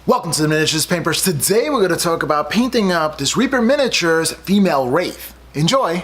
Welcome to the Miniatures Paintbrush. Today we're going to talk about painting up this Reaper Miniatures female Wraith. Enjoy!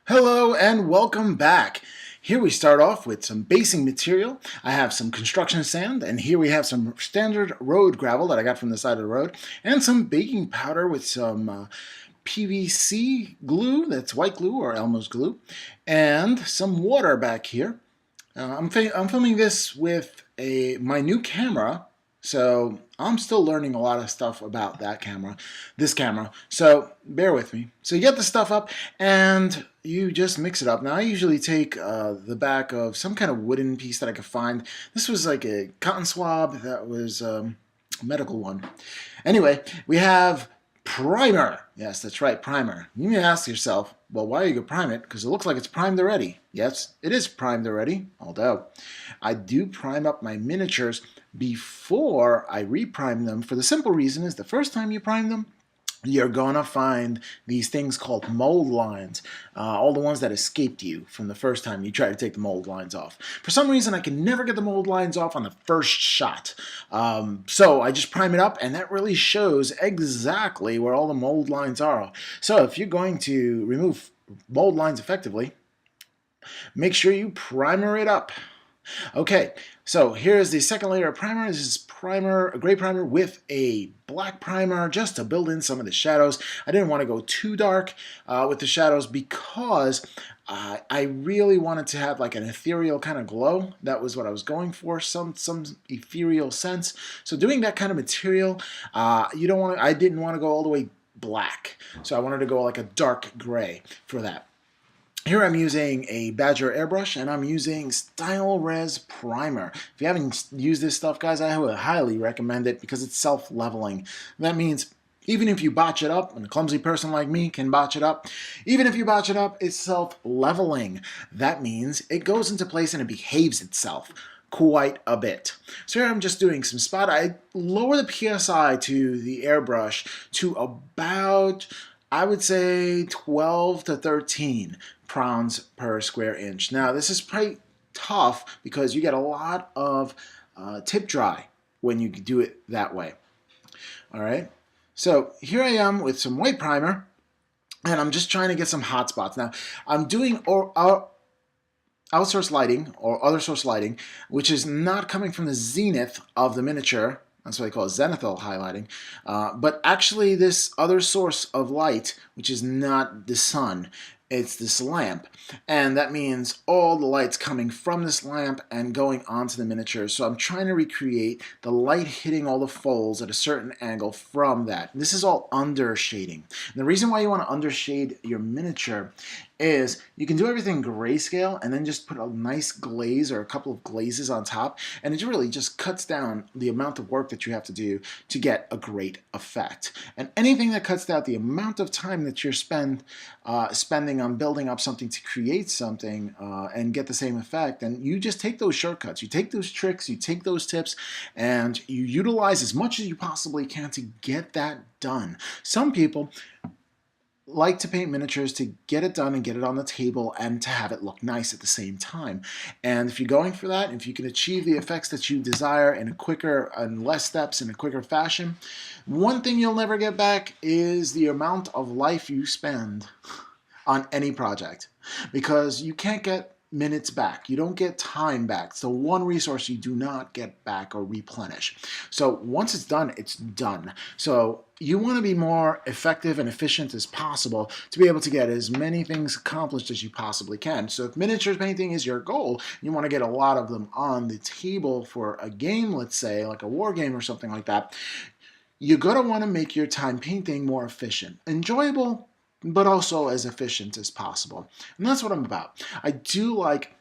Hello and welcome back. Here we start off with some basing material. I have some construction sand, and here we have some standard road gravel that I got from the side of the road, and some baking powder with some PVC glue, that's white glue or Elmer's glue, and some water back here. I'm filming this with my new camera, so I'm still learning a lot of stuff about this camera, so bear with me. So you get the stuff up and you just mix it up. Now I usually take the back of some kind of wooden piece that I could find. This was like a cotton swab that was a medical one. Anyway, we have primer. Yes, that's right, primer. You may ask yourself, well, why are you going to prime it? Because it looks like it's primed already. Yes, it is primed already, although I do prime up my miniatures before I reprime them, for the simple reason is the first time you prime them, you're going to find these things called mold lines, all the ones that escaped you from the first time you try to take the mold lines off. For some reason, I can never get the mold lines off on the first shot. So I just prime it up, and that really shows exactly where all the mold lines are. So if you're going to remove mold lines effectively, make sure you primer it up. Okay, so here's the second layer of primer. This is primer, a gray primer with a black primer, just to build in some of the shadows. I didn't want to go too dark with the shadows because I really wanted to have like an ethereal kind of glow. That was what I was going for, some ethereal sense. So doing that kind of material, I didn't want to go all the way black. So I wanted to go like a dark gray for that. Here I'm using a Badger airbrush, and I'm using Style Res Primer. If you haven't used this stuff, guys, I would highly recommend it because it's self-leveling. That means even if you botch it up, and a clumsy person like me can botch it up, even if you botch it up, it's self-leveling. That means it goes into place and it behaves itself quite a bit. So here I'm just doing some spot. I lower the PSI to the airbrush to about, I would say, 12 to 13 pounds per square inch. Now this is pretty tough because you get a lot of tip dry when you do it that way. All right, so here I am with some white primer, and I'm just trying to get some hot spots. Now I'm doing outsource lighting or other source lighting, which is not coming from the zenith of the miniature. That's what they call it, zenithal highlighting. But actually this other source of light, which is not the sun, it's this lamp. And that means all the light's coming from this lamp and going onto the miniature. So I'm trying to recreate the light hitting all the folds at a certain angle from that. This is all under shading. And the reason why you want to undershade your miniature is you can do everything grayscale and then just put a nice glaze or a couple of glazes on top, and it really just cuts down the amount of work that you have to do to get a great effect. And anything that cuts down the amount of time that you're spending on building up something to create something and get the same effect, and you just take those shortcuts, you take those tricks, you take those tips, and you utilize as much as you possibly can to get that done. Some people like to paint miniatures to get it done and get it on the table and to have it look nice at the same time. And if you're going for that, if you can achieve the effects that you desire in a quicker and less steps in a quicker fashion, one thing you'll never get back is the amount of life you spend on any project, because you can't get minutes back. You don't get time back. It's the one resource you do not get back or replenish. So once it's done, it's done. So you want to be more effective and efficient as possible to be able to get as many things accomplished as you possibly can. So if miniatures painting is your goal, you want to get a lot of them on the table for a game, let's say, like a war game or something like that, you're going to want to make your time painting more efficient. Enjoyable, but also as efficient as possible. And that's what I'm about. I do like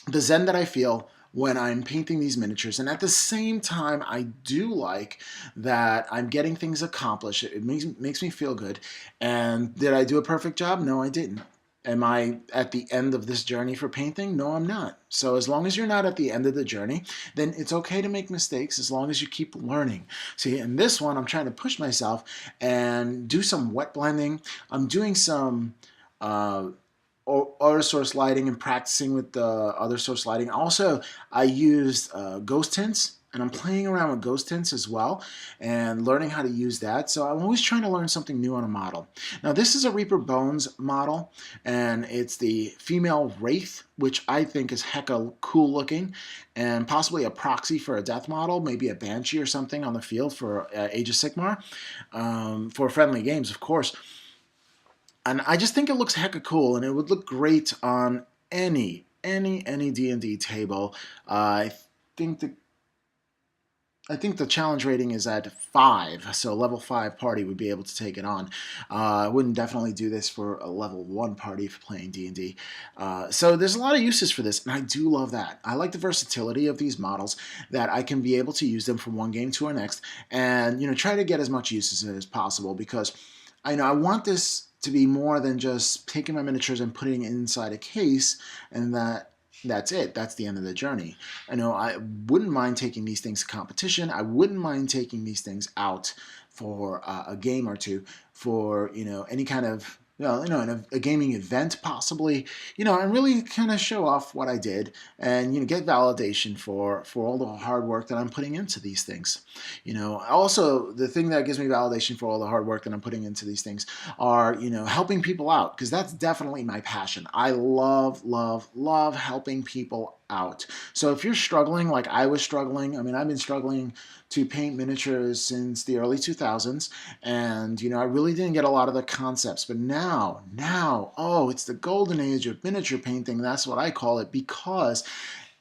the zen that I feel when I'm painting these miniatures, and at the same time I do like that I'm getting things accomplished. It makes me feel good. And did I do a perfect job? No, I didn't. Am I at the end of this journey for painting? No, I'm not. So as long as you're not at the end of the journey, then it's okay to make mistakes as long as you keep learning. See, in this one, I'm trying to push myself and do some wet blending. I'm doing some other source lighting and practicing with the other source lighting. Also, I used ghost tints, and I'm playing around with ghost tints as well and learning how to use that. So I'm always trying to learn something new on a model. Now, this is a Reaper Bones model, and it's the female Wraith, which I think is hecka cool looking, and possibly a proxy for a death model, maybe a Banshee or something on the field for Age of Sigmar, for friendly games, of course. And I just think it looks hecka cool, and it would look great on any D&D table. Think the I think the challenge rating is at 5, so level 5 party would be able to take it on. I wouldn't definitely do this for a level 1 party for playing D&D. So there's a lot of uses for this, and I do love that. I like the versatility of these models, that I can be able to use them from one game to the next, and try to get as much use as possible, because I want this to be more than just taking my miniatures and putting it inside a case, and that's it. That's the end of the journey. I wouldn't mind taking these things to competition. I wouldn't mind taking these things out for a game or two, for any kind of in a gaming event possibly, and really kind of show off what I did, and get validation for all the hard work that I'm putting into these things. Also the thing that gives me validation for all the hard work that I'm putting into these things are helping people out, because that's definitely my passion. I love helping people out. So if you're struggling like I was struggling, I've been struggling to paint miniatures since the early 2000s, and I really didn't get a lot of the concepts, but now, oh, it's the golden age of miniature painting. That's what I call it, because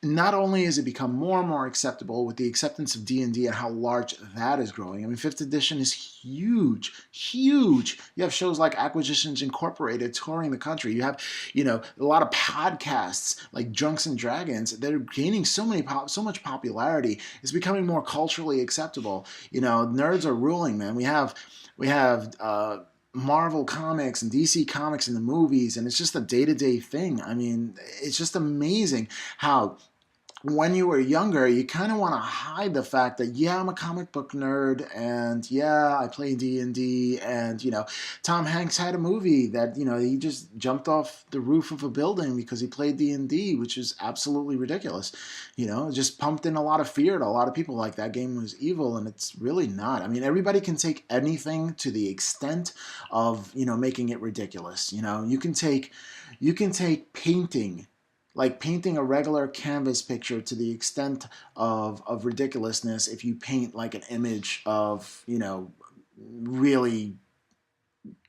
not only has it become more and more acceptable with the acceptance of D&D and how large that is growing. 5th edition is huge. You have shows like Acquisitions Incorporated touring the country. You have, a lot of podcasts like Drunks and Dragons. They're gaining so much popularity. It's becoming more culturally acceptable. Nerds are ruling, man. We have Marvel Comics and DC Comics in the movies, and it's just a day-to-day thing. It's just amazing how when you were younger, you kind of want to hide the fact that, yeah, I'm a comic book nerd, and yeah, I play D&D, and, Tom Hanks had a movie that, he just jumped off the roof of a building because he played D&D, which is absolutely ridiculous. It just pumped in a lot of fear to a lot of people, like that game was evil, and it's really not. Everybody can take anything to the extent of, making it ridiculous. You can take painting, like painting a regular canvas picture, to the extent of ridiculousness, if you paint like an image of, really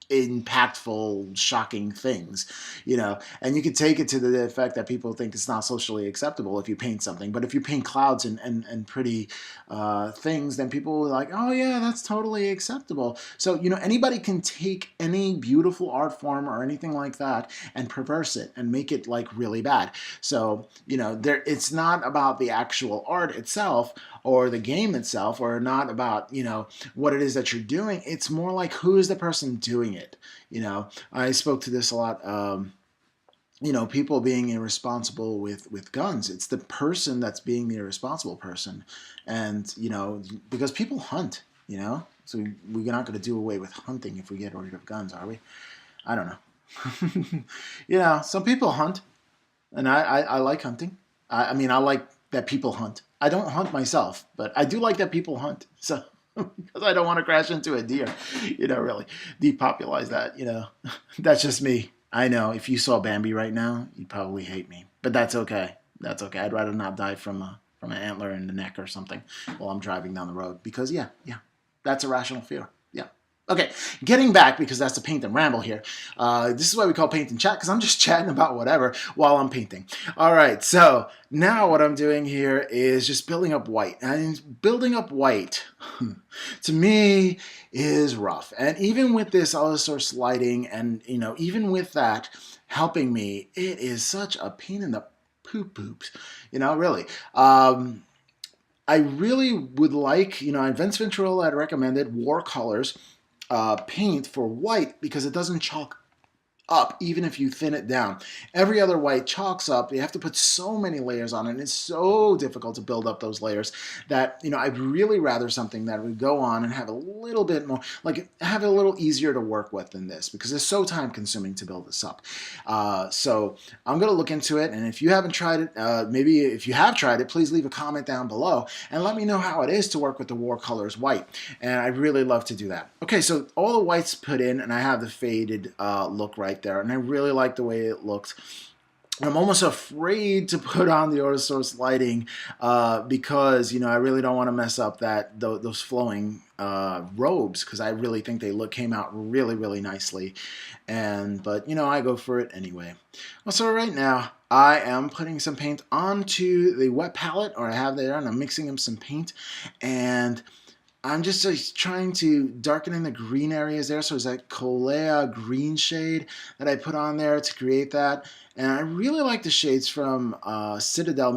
impactful, shocking things, and you could take it to the effect that people think it's not socially acceptable if you paint something. But if you paint clouds and pretty things, then people are like, oh yeah, that's totally acceptable. So, anybody can take any beautiful art form or anything like that and perverse it and make it like really bad. So, it's not about the actual art itself or the game itself, or not about, what it is that you're doing. It's more like, who is the person doing it? I spoke to this a lot. People being irresponsible with guns. It's the person that's being the irresponsible person. And, because people hunt, so we're not going to do away with hunting if we get rid of guns, are we? I don't know. Some people hunt, and I like hunting. I like that people hunt. I don't hunt myself, but I do like that people hunt. So, because I don't want to crash into a deer, really depopulize that, That's just me. I know if you saw Bambi right now, you'd probably hate me, but that's okay. That's okay. I'd rather not die from an antler in the neck or something while I'm driving down the road, because yeah, that's a rational fear. Yeah. Okay, getting back, because that's the paint and ramble here. This is why we call paint and chat, because I'm just chatting about whatever while I'm painting. All right, so now what I'm doing here is just building up white. And building up white, to me, is rough. And even with this other source lighting, and even with that helping me, it is such a pain in the poops. Really. I really would like, Vince Venturella had recommended War Colors paint for white, because it doesn't chalk up even if you thin it down. Every other white chalks up. You have to put so many layers on it, and it's so difficult to build up those layers that, I'd really rather something that would go on and have a little bit more, like have it a little easier to work with than this, because it's so time consuming to build this up. So I'm going to look into it, and if you haven't tried it, maybe if you have tried it, please leave a comment down below and let me know how it is to work with the War Colors white, and I'd really love to do that. Okay, so all the whites put in, and I have the faded look right there, and I really like the way it looks. I'm almost afraid to put on the Source lighting because, I really don't want to mess up those flowing robes, because I really think they came out really, really nicely. But I go for it anyway. So right now, I am putting some paint onto the wet palette, or I have there, and I'm mixing in some paint, and I'm just trying to darken in the green areas there. So it's that Colea green shade that I put on there to create that. And I really like the shades from Citadel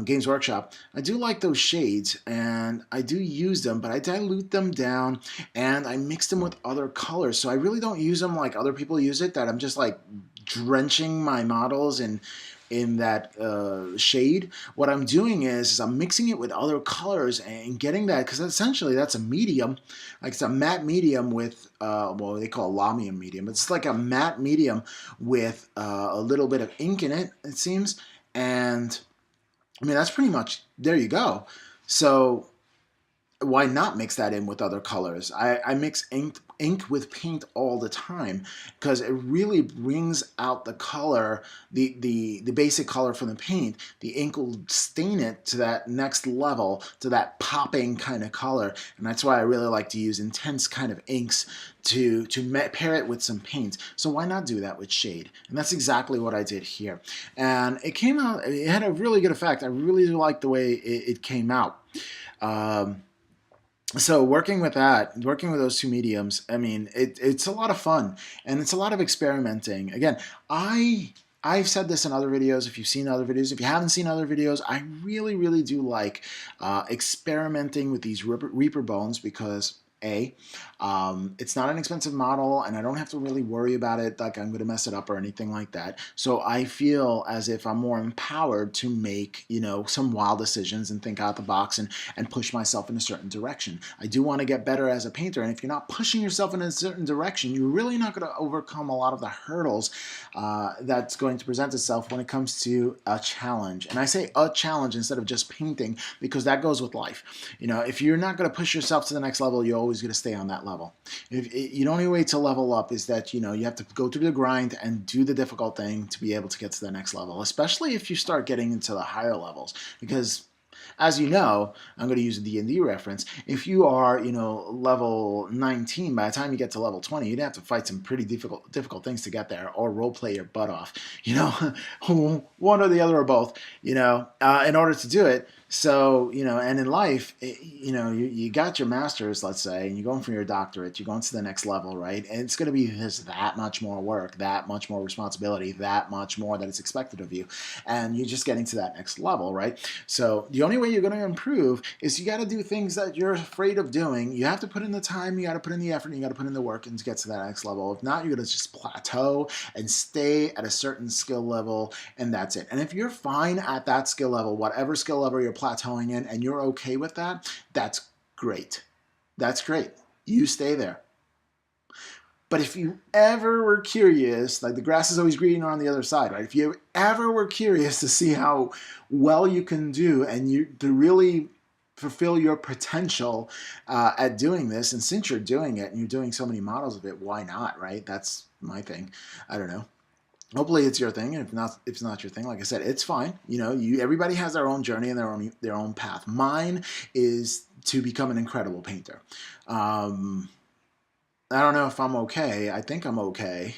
Games Workshop. I do like those shades, and I do use them, but I dilute them down, and I mix them with other colors. So I really don't use them like other people use it, that I'm just like drenching my models in that shade. What I'm doing is I'm mixing it with other colors and getting that, because essentially that's a medium, like it's a matte medium with well, they call it Lamium medium. It's like a matte medium with a little bit of ink in it, it seems. And I mean, that's pretty much, there you go. So why not mix that in with other colors? I mix ink with paint all the time, because it really brings out the color, the basic color from the paint. The ink will stain it to that next level, to that popping kind of color, and that's why I really like to use intense kind of inks to pair it with some paint. So why not do that with shade? And that's exactly what I did here, and it came out, it had a really good effect. I really like the way it came out. So working with those two mediums, I mean, it's a lot of fun, and it's a lot of experimenting. Again, I've said this in other videos. If you've seen other videos, if you haven't seen other videos, I really, really do like experimenting with these Reaper bones, because it's not an expensive model, and I don't have to really worry about it like I'm going to mess it up or anything like that. So I feel as if I'm more empowered to make, some wild decisions and think out the box and push myself in a certain direction. I do want to get better as a painter, and if you're not pushing yourself in a certain direction, you're really not going to overcome a lot of the hurdles that's going to present itself when it comes to a challenge. And I say a challenge instead of just painting, because that goes with life. If you're not going to push yourself to the next level, you're always going to stay on that level. The only way to level up is that you have to go through the grind and do the difficult thing to be able to get to the next level, especially if you start getting into the higher levels, because as you know, I'm going to use a D&D reference. If you are, level 19, by the time you get to level 20, you'd have to fight some pretty difficult things to get there, or role play your butt off. One or the other, or both. In order to do it. So, and in life, you got your master's, let's say, and you're going for your doctorate, you're going to the next level, right? And it's going to be just that much more work, that much more responsibility, that much more that is expected of you. And you're just getting to that next level, right? So the only way you're going to improve is you got to do things that you're afraid of doing. You have to put in the time, you got to put in the effort, and you got to put in the work and to get to that next level. If not, you're going to just plateau and stay at a certain skill level, and that's it. And if you're fine at that skill level, whatever skill level you're plateauing in, and you're okay with that, that's great. That's great. You stay there. But if you ever were curious, like the grass is always greener on the other side, right? If you ever were curious to see how well you can do, and to really fulfill your potential at doing this, and since you're doing it and you're doing so many models of it, why not, right? That's my thing. I don't know. Hopefully it's your thing, and if it's not your thing, like I said, it's fine. Everybody has their own journey and their own path. Mine is to become an incredible painter. I don't know if I'm okay. I think I'm okay.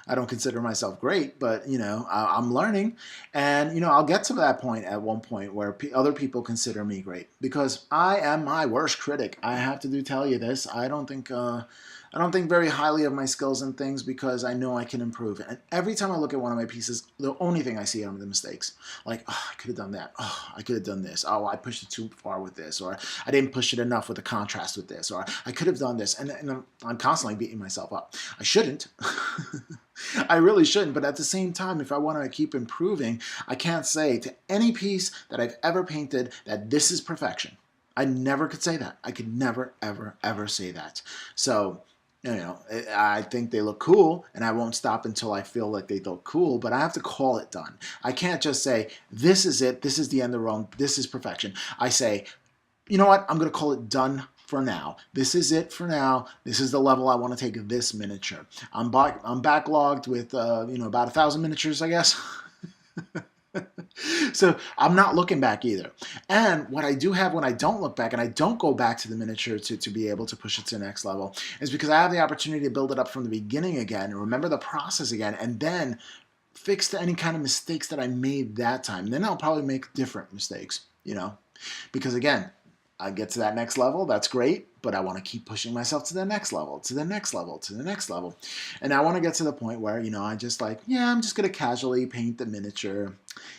I don't consider myself great, but I'm learning, and I'll get to that point at one point where other people consider me great, because I am my worst critic. I have to tell you this. I don't think I don't think very highly of my skills and things because I know I can improve. And every time I look at one of my pieces, the only thing I see are the mistakes. Like, oh, I could have done that. Oh, I could have done this. Oh, I pushed it too far with this. Or I didn't push it enough with the contrast with this. Or I could have done this. And I'm constantly beating myself up. I shouldn't. I really shouldn't. But at the same time, if I want to keep improving, I can't say to any piece that I've ever painted that this is perfection. I never could say that. I could never, ever, ever say that. So, you know, I think they look cool, and I won't stop until I feel like they look cool, but I have to call it done. I can't just say, this is it, this is the end of the road, this is perfection. I say, you know what, I'm going to call it done for now. This is it for now. This is the level I want to take this miniature. I'm backlogged with, you know, about 1,000 miniatures, I guess. So I'm not looking back either. And what I do have when I don't look back and I don't go back to the miniature to be able to push it to the next level is because I have the opportunity to build it up from the beginning again and remember the process again and then fix any kind of mistakes that I made that time. Then I'll probably make different mistakes, you know, because again, I get to that next level, that's great, but I want to keep pushing myself to the next level, to the next level, to the next level. And I want to get to the point where, you know, I just like, yeah, I'm just going to casually paint the miniature.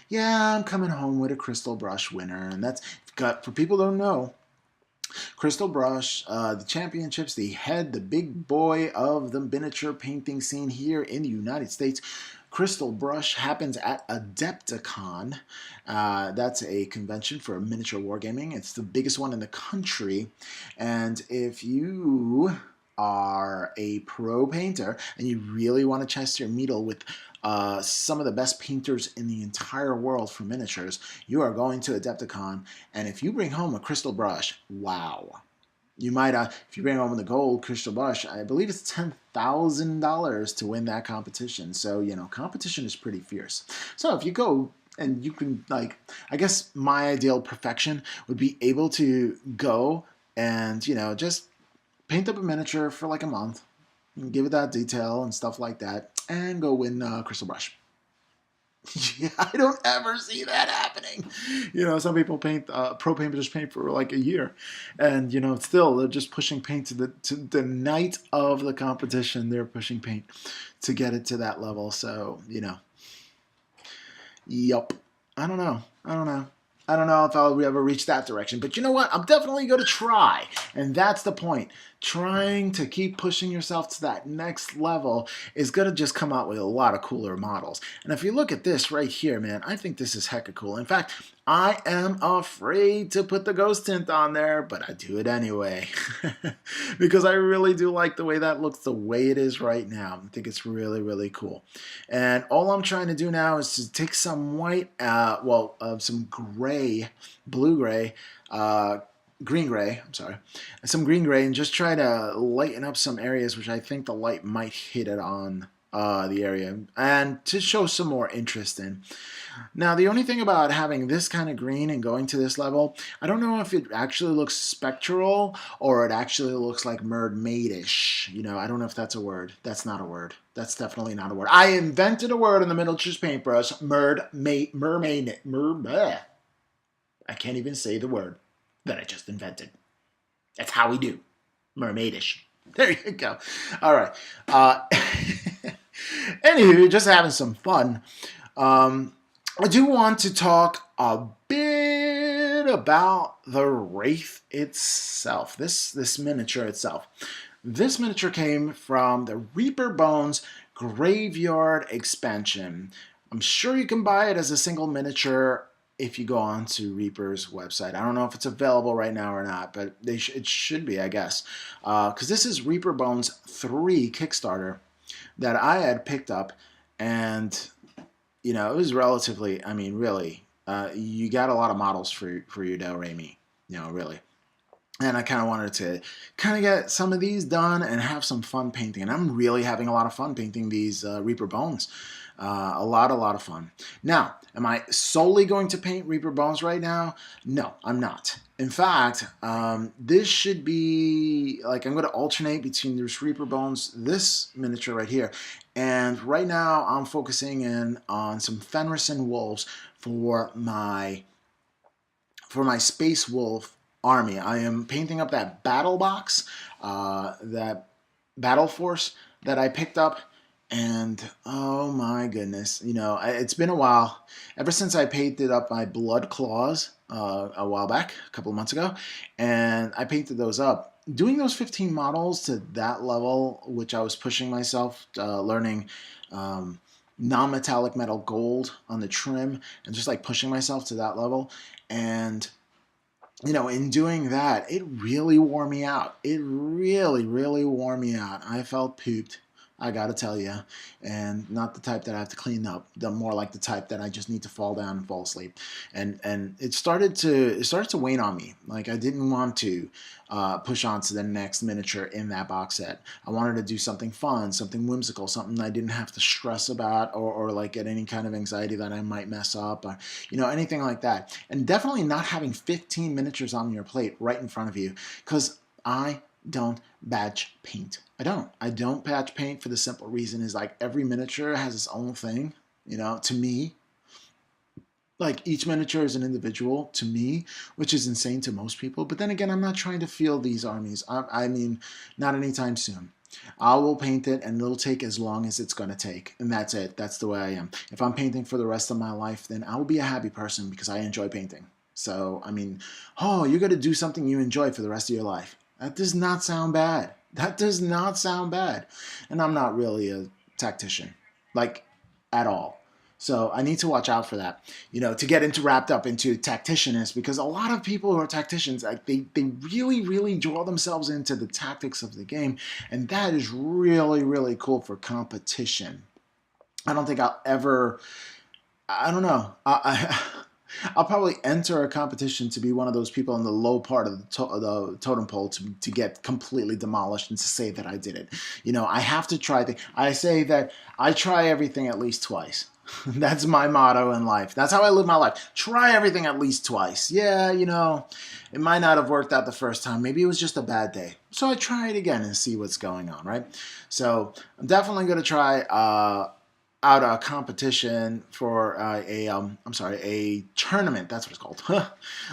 Yeah, I'm coming home with a crystal brush winner. And that's, for people who don't know, Crystal Brush, the championships, the big boy of the miniature painting scene here in the United States. Crystal Brush happens at Adepticon. That's a convention for miniature wargaming. It's the biggest one in the country. And if you are a pro painter and you really want to test your mettle with some of the best painters in the entire world for miniatures, you are going to Adepticon. And if you bring home a crystal brush, wow. You might, if you bring home the gold crystal brush, I believe it's $10,000 to win that competition. So, you know, competition is pretty fierce. So if you go and you can, like, I guess my ideal perfection would be able to go and, you know, just paint up a miniature for like a month, and give it that detail and stuff like that, and go win crystal brush. Yeah, I don't ever see that happening. You know, some people paint, pro painters paint for like a year, and you know, still they're just pushing paint to the night of the competition. They're pushing paint to get it to that level. So you know, yup. I don't know. I don't know if I'll ever reach that direction, but you know what? I'm definitely going to try, and that's the point. Trying to keep pushing yourself to that next level is going to just come out with a lot of cooler models. And if you look at this right here, man, I think this is hecka cool. In fact, I am afraid to put the ghost tint on there, but I do it anyway because I really do like the way that looks the way it is right now. I think it's really, really cool. And all I'm trying to do now is to take some white, some gray, blue gray, green gray, I'm sorry, some green gray, and just try to lighten up some areas which I think the light might hit it on the area, and to show some more interest in. Now, the only thing about having this kind of green and going to this level, I don't know if it actually looks spectral or it actually looks like mermaidish. You know, I don't know if that's a word. That's not a word. That's definitely not a word. I invented a word in the miniatures paintbrush. Mermaid. I can't even say the word that I just invented. That's how we do. Mermaidish. There you go. All right. Anywho, just having some fun. I do want to talk a bit about the Wraith itself, this miniature itself. This miniature came from the Reaper Bones Graveyard expansion. I'm sure you can buy it as a single miniature if you go on to Reaper's website. I don't know if it's available right now or not, but it should be, I guess. Because this is Reaper Bones 3 Kickstarter that I had picked up, and you know, it was relatively, I mean, really, you got a lot of models for your Del Remy, you know, really. And I kind of wanted to kind of get some of these done and have some fun painting. And I'm really having a lot of fun painting these Reaper Bones. A lot of fun. Now, am I solely going to paint Reaper Bones right now? No, I'm not. In fact, this should be, like, I'm going to alternate between this Reaper Bones, this miniature right here, and right now I'm focusing in on some Fenrison Wolves for my Space Wolf army. I am painting up that battle box, that battle force that I picked up, and oh my goodness, it's been a while ever since I painted up my blood claws a while back, a couple of months ago, and I painted those up. Doing those 15 models to that level, which I was pushing myself, learning non-metallic metal gold on the trim, and just like pushing myself to that level, and in doing that, it really wore me out. It really, really wore me out. I felt pooped, I gotta tell you, and not the type that I have to clean up. The more like the type that I just need to fall down and fall asleep. And it started to wane on me. Like I didn't want to push on to the next miniature in that box set. I wanted to do something fun, something whimsical, something I didn't have to stress about or like get any kind of anxiety that I might mess up or anything like that. And definitely not having 15 miniatures on your plate right in front of you, because I don't batch paint. I don't batch paint for the simple reason is like every miniature has its own thing, to me. Like each miniature is an individual to me, which is insane to most people. But then again, I'm not trying to fill these armies. I mean, not anytime soon. I will paint it and it'll take as long as it's going to take. And that's it. That's the way I am. If I'm painting for the rest of my life, then I will be a happy person because I enjoy painting. So, I mean, oh, you're going to do something you enjoy for the rest of your life. That does not sound bad. That does not sound bad. And I'm not really a tactician, like at all. So I need to watch out for that, to get into wrapped up into tacticianness, because a lot of people who are tacticians, like they really, really draw themselves into the tactics of the game. And that is really, really cool for competition. I don't think I'll ever, I don't know. I'll probably enter a competition to be one of those people in the low part of the totem pole to get completely demolished and to say that I did it. I have to try. I say that I try everything at least twice. That's my motto in life. That's how I live my life. Try everything at least twice. Yeah, it might not have worked out the first time. Maybe it was just a bad day. So I try it again and see what's going on, right? So I'm definitely going to try out a competition for a tournament. That's what it's called. I'm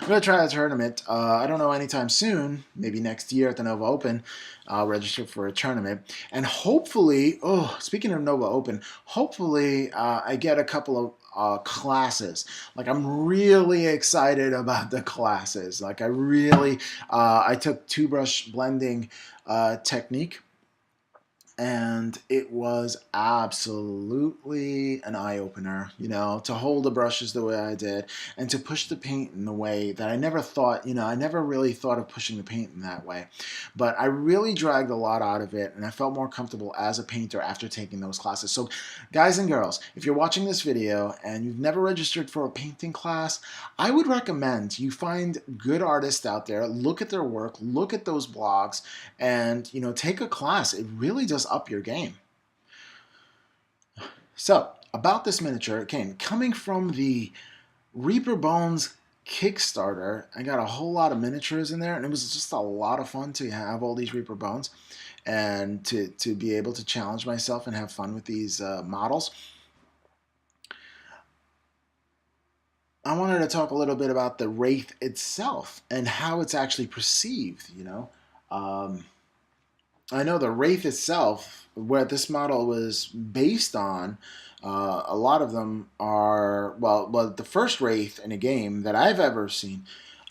going to try a tournament. I don't know, anytime soon, maybe next year at the Nova Open. I'll register for a tournament. And hopefully, speaking of Nova Open, hopefully I get a couple of classes. Like I'm really excited about the classes. Like I took two brush blending technique, and it was absolutely an eye-opener, to hold the brushes the way I did and to push the paint in the way that I never thought, I never really thought of pushing the paint in that way. But I really dragged a lot out of it, and I felt more comfortable as a painter after taking those classes. So guys and girls, if you're watching this video and you've never registered for a painting class, I would recommend you find good artists out there, look at their work, look at those blogs, and take a class. It really does up your game. So about this miniature, again, coming from the Reaper Bones Kickstarter, I got a whole lot of miniatures in there, and it was just a lot of fun to have all these Reaper Bones and to be able to challenge myself and have fun with these models. I wanted to talk a little bit about the Wraith itself and how it's actually perceived. I know the Wraith itself, where this model was based on, a lot of them are, well, the first Wraith in a game that I've ever seen,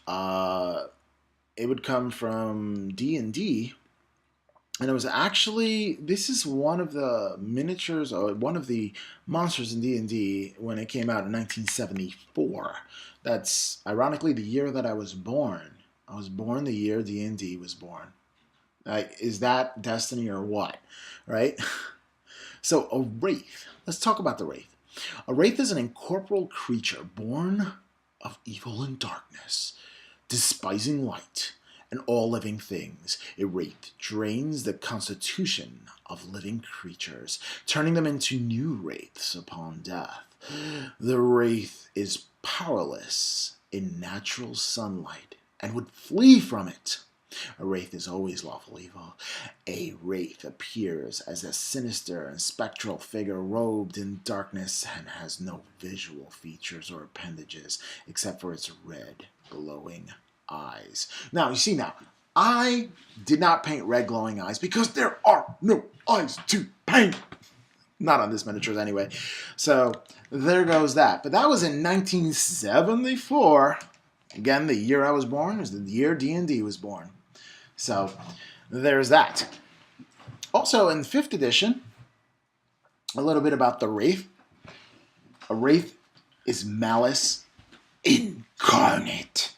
it would come from D&D, and it was actually, this is one of the miniatures, or one of the monsters in D&D when it came out in 1974. That's, ironically, the year that I was born. I was born the year D&D was born. Like, is that destiny or what, right? So a Wraith. Let's talk about the Wraith. A Wraith is an incorporeal creature born of evil and darkness, despising light and all living things. A Wraith drains the constitution of living creatures, turning them into new Wraiths upon death. The Wraith is powerless in natural sunlight and would flee from it. A Wraith is always lawful evil. A Wraith appears as a sinister and spectral figure robed in darkness and has no visual features or appendages except for its red, glowing eyes. Now, you see now, I did not paint red glowing eyes because there are no eyes to paint. Not on this miniatures anyway. So there goes that. But that was in 1974. Again, the year I was born was the year D&D was born. So there's that. Also in 5th edition, a little bit about the Wraith. A Wraith is malice incarnate,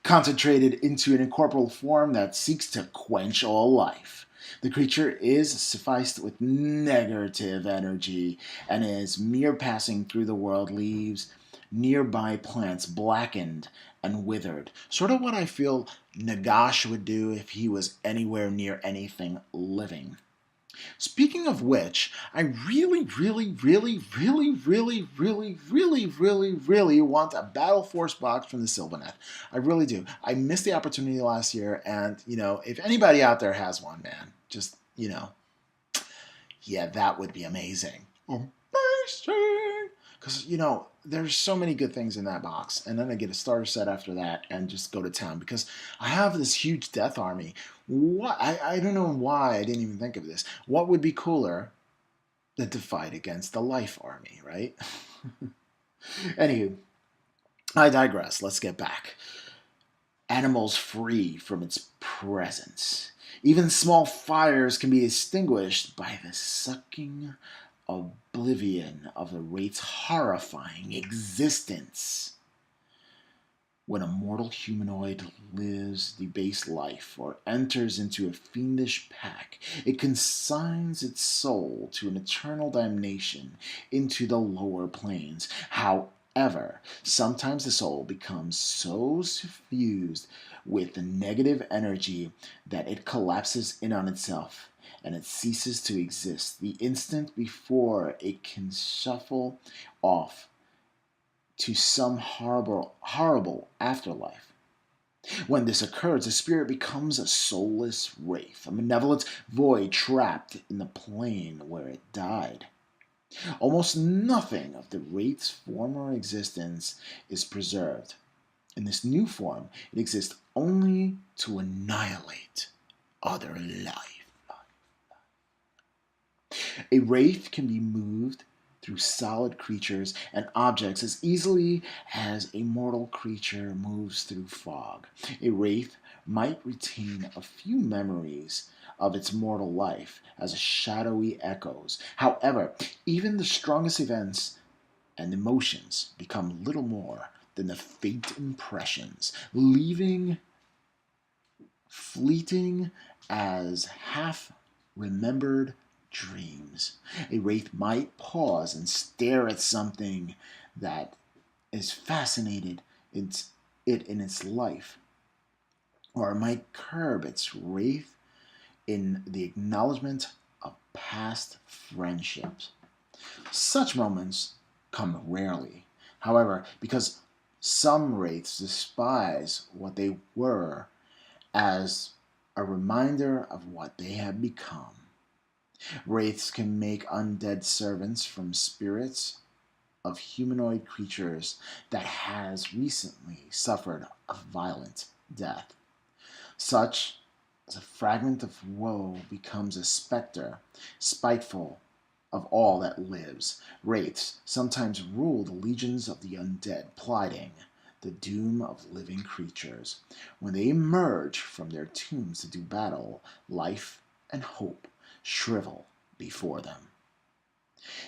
concentrated into an incorporeal form that seeks to quench all life. The creature is suffused with negative energy, and as mere passing through the world leaves nearby plants blackened and withered. Sort of what I feel Nagash would do if he was anywhere near anything living. Speaking of which, I really want a Battle Force box from the Sylvanet. I really do. I missed the opportunity last year, and, if anybody out there has one, man, just, yeah, that would be amazing. Amazing! Because, there's so many good things in that box. And then I get a starter set after that and just go to town. Because I have this huge death army. I don't know why I didn't even think of this. What would be cooler than to fight against the life army, right? Anywho, I digress. Let's get back. Animals free from its presence. Even small fires can be extinguished by the sucking oblivion of the Wraith's horrifying existence. When a mortal humanoid lives the base life or enters into a fiendish pack, it consigns its soul to an eternal damnation into the lower planes. However, sometimes the soul becomes so suffused with the negative energy that it collapses in on itself, and it ceases to exist the instant before it can shuffle off to some horrible afterlife. When this occurs, the spirit becomes a soulless wraith, a malevolent void trapped in the plane where it died. Almost nothing of the wraith's former existence is preserved. In this new form, it exists only to annihilate other life. A wraith can be moved through solid creatures and objects as easily as a mortal creature moves through fog. A wraith might retain a few memories of its mortal life as shadowy echoes. However, even the strongest events and emotions become little more than the faint impressions, leaving fleeting as half-remembered dreams. A wraith might pause and stare at something that is fascinated in its life, or it might curb its wraith in the acknowledgement of past friendships. Such moments come rarely, however, because some wraiths despise what they were as a reminder of what they have become. Wraiths can make undead servants from spirits of humanoid creatures that has recently suffered a violent death. Such as a fragment of woe becomes a specter, spiteful of all that lives. Wraiths sometimes rule the legions of the undead, plotting the doom of living creatures. When they emerge from their tombs to do battle, life and hope shrivel before them.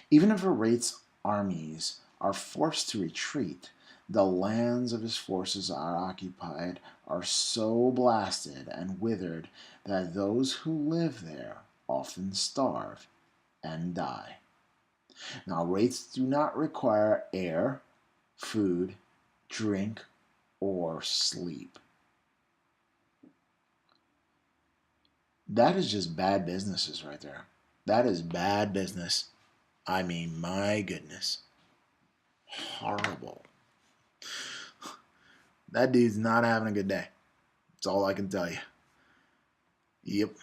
Even if a wraith's armies are forced to retreat, the lands of his forces are occupied are so blasted and withered that those who live there often starve and die. Now, wraiths do not require air, food, drink, or sleep. That is just bad businesses right there. That is bad business. I mean, my goodness. Horrible. That dude's not having a good day. That's all I can tell you. Yep.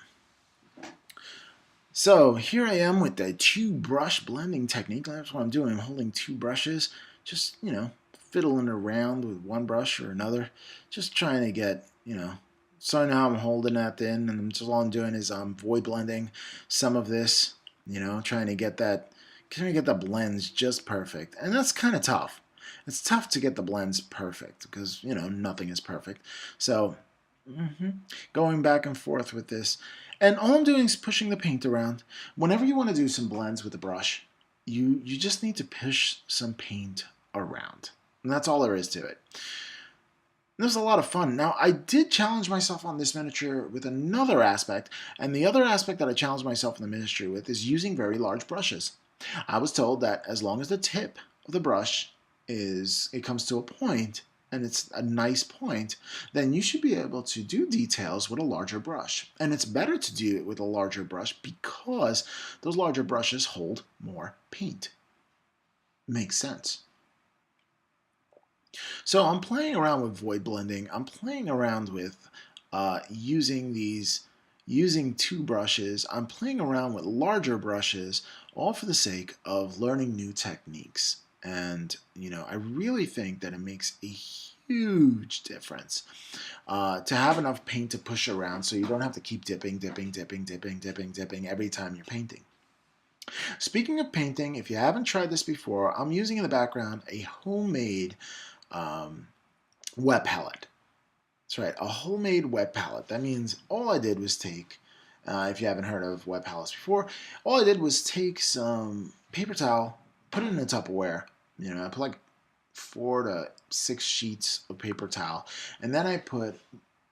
So here I am with the 2-brush blending technique. That's what I'm doing. I'm holding 2 brushes, just, fiddling around with one brush or another, just trying to get, So now I'm holding that in, and just all I'm doing is void blending some of this, trying to get the blends just perfect. And that's kind of tough. It's tough to get the blends perfect because, nothing is perfect. So, going back and forth with this. And all I'm doing is pushing the paint around. Whenever you want to do some blends with a brush, you just need to push some paint around. And that's all there is to it. It was a lot of fun. Now, I did challenge myself on this miniature with another aspect, and the other aspect that I challenged myself in the miniature with is using very large brushes. I was told that as long as the tip of the brush it comes to a point, and it's a nice point, then you should be able to do details with a larger brush. And it's better to do it with a larger brush because those larger brushes hold more paint. Makes sense. So I'm playing around with void blending. I'm playing around with using two brushes. I'm playing around with larger brushes, all for the sake of learning new techniques. And I really think that it makes a huge difference to have enough paint to push around, so you don't have to keep dipping every time you're painting. Speaking of painting, if you haven't tried this before, I'm using in the background a homemade wet palette. That's right, a homemade wet palette. That means all I did was take, if you haven't heard of wet palettes before, all I did was take some paper towel, put it in a Tupperware. I put like 4 to 6 sheets of paper towel, and then I put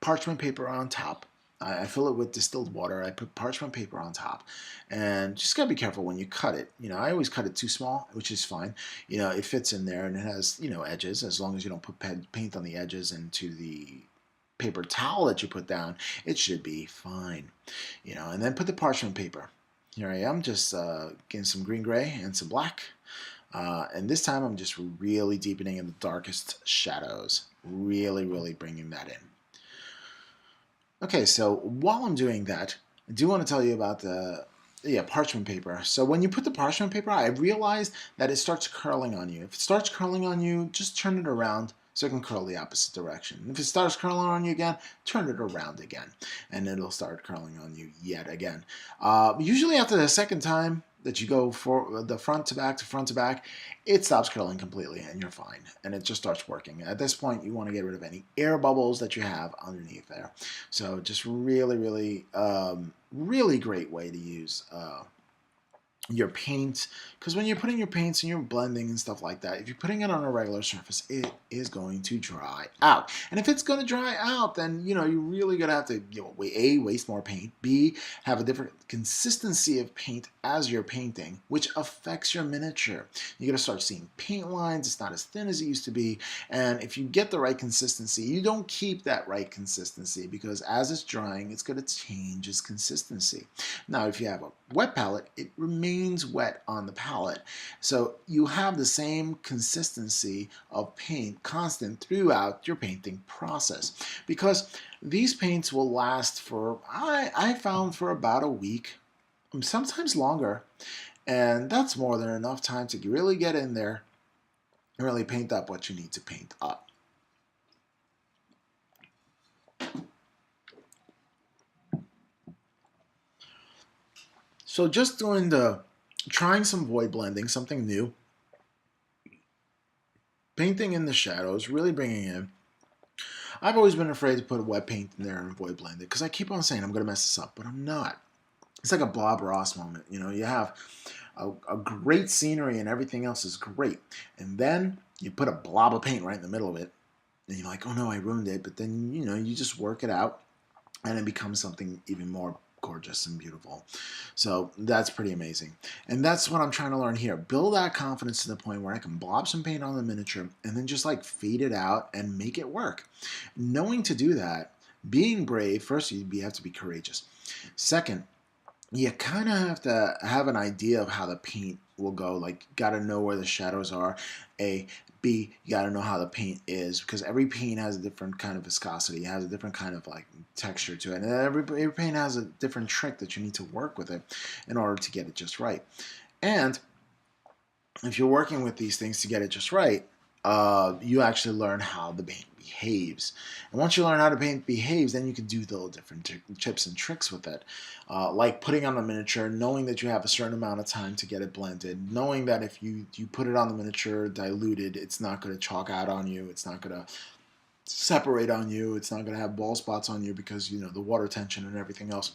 parchment paper on top. I fill it with distilled water. I put parchment paper on top, and just gotta be careful when you cut it. I always cut it too small, which is fine. It fits in there, and it has edges. As long as you don't put paint on the edges into the paper towel that you put down, it should be fine. And then put the parchment paper. Here I am, just getting some green gray and some black. And this time I'm just really deepening in the darkest shadows. Really bringing that in. Okay, so while I'm doing that, I do want to tell you about the parchment paper. So when you put the parchment paper on, I realized that it starts curling on you. If it starts curling on you, just turn it around so it can curl the opposite direction. If it starts curling on you again, turn it around again, and it'll start curling on you yet again. Usually after the second time that you go for the front to back, it stops curling completely and you're fine. And it just starts working. At this point, you want to get rid of any air bubbles that you have underneath there. So just really great way to use your paint, because when you're putting your paints and you're blending and stuff like that, if you're putting it on a regular surface, it is going to dry out. And if it's going to dry out, then you're really gonna have to A, waste more paint, B, have a different consistency of paint as you're painting, which affects your miniature. You're gonna start seeing paint lines. It's not as thin as it used to be. And if you get the right consistency, you don't keep that right consistency, because as it's drying, it's going to change its consistency. Now, if you have a wet palette, it remains wet on the palette. So you have the same consistency of paint constant throughout your painting process, because these paints will last for, I found, for about a week, sometimes longer. And that's more than enough time to really get in there and really paint up what you need to paint up. So just trying some void blending, something new. Painting in the shadows, really bringing in. I've always been afraid to put wet paint in there and void blend it, because I keep on saying I'm going to mess this up, but I'm not. It's like a Bob Ross moment. You have a great scenery and everything else is great. And then you put a blob of paint right in the middle of it. And you're like, oh no, I ruined it. But then, you just work it out and it becomes something even more gorgeous and beautiful. So that's pretty amazing. And that's what I'm trying to learn here. Build that confidence to the point where I can blob some paint on the miniature and then just like fade it out and make it work. Knowing to do that, being brave, first you have to be courageous. Second, you kind of have to have an idea of how the paint will go. Like, got to know where the shadows are. A, B, you got to know how the paint is, because every paint has a different kind of viscosity. It has a different kind of like texture to it. And every paint has a different trick that you need to work with it in order to get it just right. And if you're working with these things to get it just right, you actually learn how the paint behaves. And once you learn how to paint behaves, then you can do the different tips and tricks with it. Like putting on the miniature, knowing that you have a certain amount of time to get it blended, knowing that if you put it on the miniature diluted, it's not going to chalk out on you, it's not going to separate on you, it's not going to have bald spots on you because, you know, the water tension and everything else.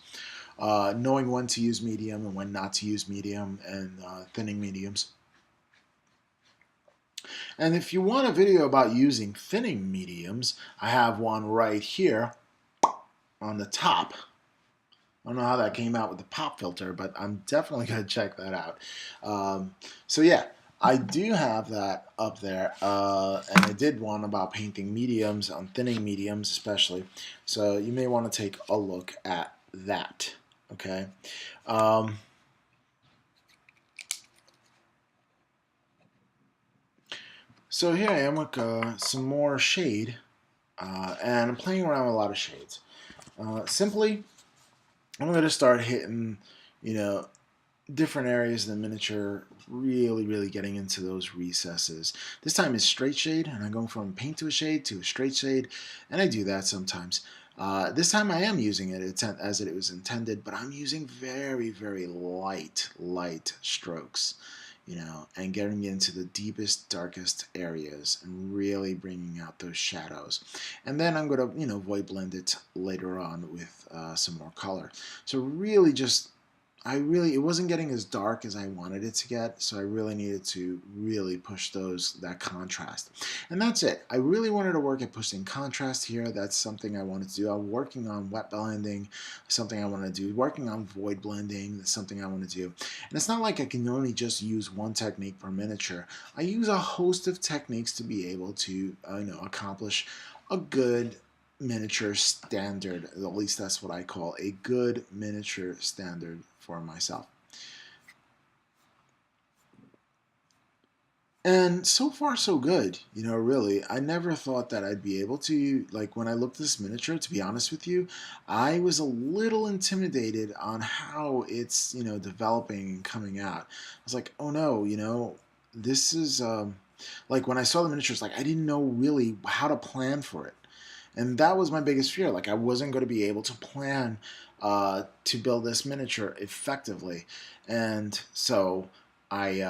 Knowing when to use medium and when not to use medium, and thinning mediums. And if you want a video about using thinning mediums, I have one right here on the top. I don't know how that came out with the pop filter, but I'm definitely going to check that out. So yeah, I do have that up there, and I did one about painting mediums, on thinning mediums especially. So you may want to take a look at that. Okay. So here I am with some more shade, and I'm playing around with a lot of shades. Simply, I'm going to start hitting, you know, different areas of the miniature, really getting into those recesses. This time is straight shade, and I'm going from paint to a straight shade, and I do that sometimes. This time I am using it as it was intended, but I'm using very light strokes, you know, and getting into the deepest, darkest areas and really bringing out those shadows. And then I'm going to, you know, void blend it later on with some more color. So really just, it wasn't getting as dark as I wanted it to get, so I really needed to really push that contrast. And that's it. I really wanted to work at pushing contrast here. That's something I wanted to do. I'm working on wet blending, something I want to do. Working on void blending, that's something I want to do. And it's not like I can only just use one technique per miniature. I use a host of techniques to be able to, you know, accomplish a good miniature standard. At least that's what I call a good miniature standard for myself. And so far so good, you know, really. I never thought that I'd be able to, like, when I looked at this miniature, to be honest with you, I was a little intimidated on how it's, you know, developing and coming out. I was like, oh no, you know, this is like when I saw the miniatures, like I didn't know really how to plan for it. And that was my biggest fear. Like I wasn't going to be able to plan to build this miniature effectively. And so I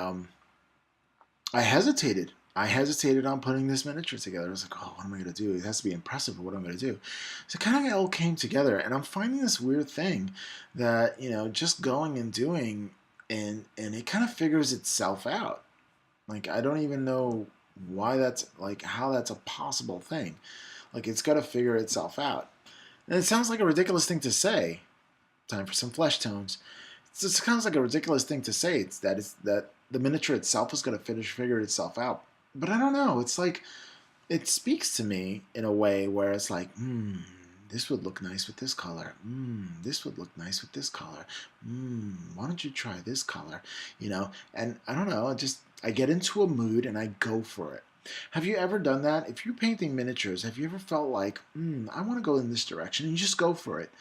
I hesitated. I hesitated on putting this miniature together. I was like, oh, what am I going to do? It has to be impressive for what I'm going to do. So it kind of all came together. And I'm finding this weird thing that, you know, just going and doing, and it kind of figures itself out. Like, I don't even know why that's, like, how that's a possible thing. Like, it's got to figure itself out. And it sounds like a ridiculous thing to say. Time for some flesh tones. It sounds like a ridiculous thing to say. It's that the miniature itself is going to figure itself out. But I don't know. It's like, it speaks to me in a way where it's like, this would look nice with this color. This would look nice with this color. Why don't you try this color? You know, and I don't know. I get into a mood and I go for it. Have you ever done that? If you're painting miniatures, have you ever felt like, I want to go in this direction, and you just go for it?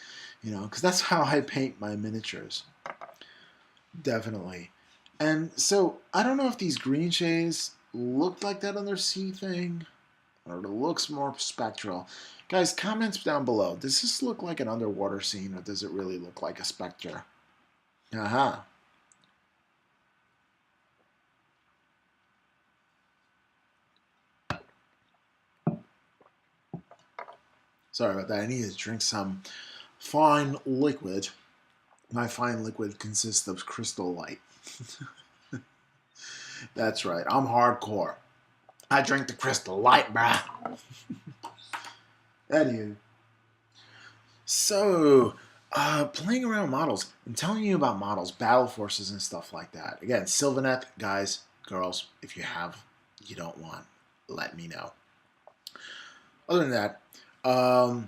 You know, because that's how I paint my miniatures. Definitely. And so, I don't know if these green shades look like that on their sea thing, or it looks more spectral. Guys, comments down below. Does this look like an underwater scene, or does it really look like a spectre? Aha. Sorry about that. I need to drink some fine liquid. My fine liquid consists of Crystal Light. That's right. I'm hardcore. I drink the Crystal Light, bruh. Anywho. So, playing around with models. I'm telling you about models, battle forces, and stuff like that. Again, Sylvaneth, guys, girls, if you don't want, let me know. Other than that, I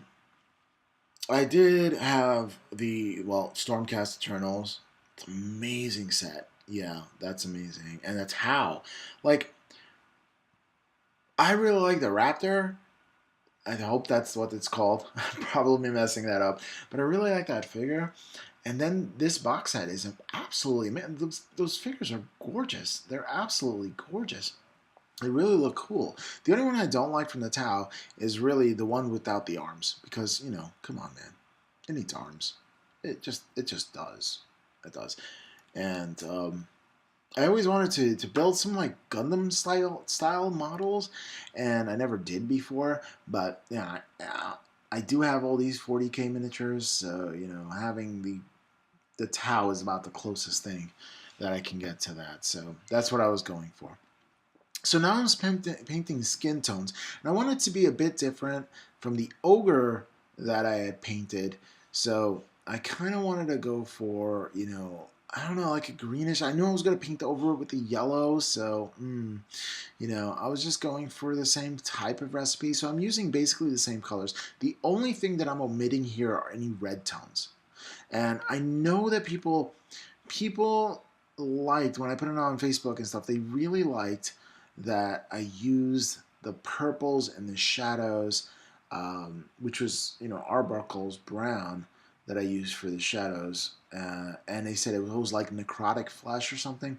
did have Stormcast Eternals. It's an amazing set. Yeah, that's amazing. And that's how. Like, I really like the Raptor. I hope that's what it's called. I'm probably messing that up. But I really like that figure. And then this box set is absolutely, man, those figures are gorgeous. They're absolutely gorgeous. They really look cool. The only one I don't like from the Tau is really the one without the arms, because come on, man, it needs arms. It just does. It does. And I always wanted to build some like Gundam style models, and I never did before. But yeah, I do have all these 40K miniatures, so having the Tau is about the closest thing that I can get to that. So that's what I was going for. So now I'm painting skin tones, and I want it to be a bit different from the ogre that I had painted. So I kind of wanted to go for, I don't know, like a greenish. I knew I was going to paint over it with the yellow, so, I was just going for the same type of recipe. So I'm using basically the same colors. The only thing that I'm omitting here are any red tones. And I know that people liked, when I put it on Facebook and stuff, they really liked that I used the purples and the shadows, which was, Arbuckle's brown that I used for the shadows. And they said it was like necrotic flesh or something.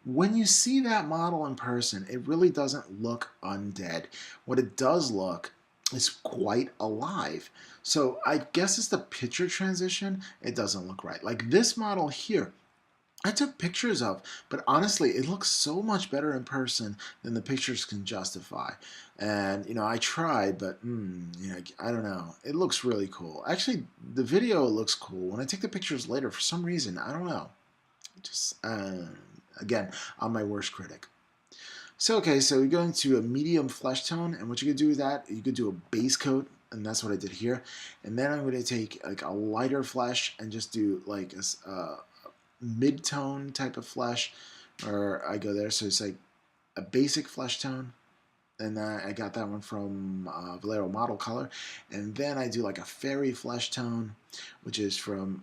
When you see that model in person, it really doesn't look undead. What it does look is quite alive. So I guess it's the picture transition. It doesn't look right. Like this model here, I took pictures of, but honestly, it looks so much better in person than the pictures can justify. And I tried, but I don't know. It looks really cool. Actually, the video looks cool. When I take the pictures later, for some reason, I don't know. Just again, I'm my worst critic. So okay, so you go into a medium flesh tone, and what you could do with that, you could do a base coat, and that's what I did here. And then I'm going to take like a lighter flesh and just do like a mid-tone type of flesh, or I go there. So it's like a basic flesh tone, and I got that one from Valero Model Color. And then I do like a fairy flesh tone, which is from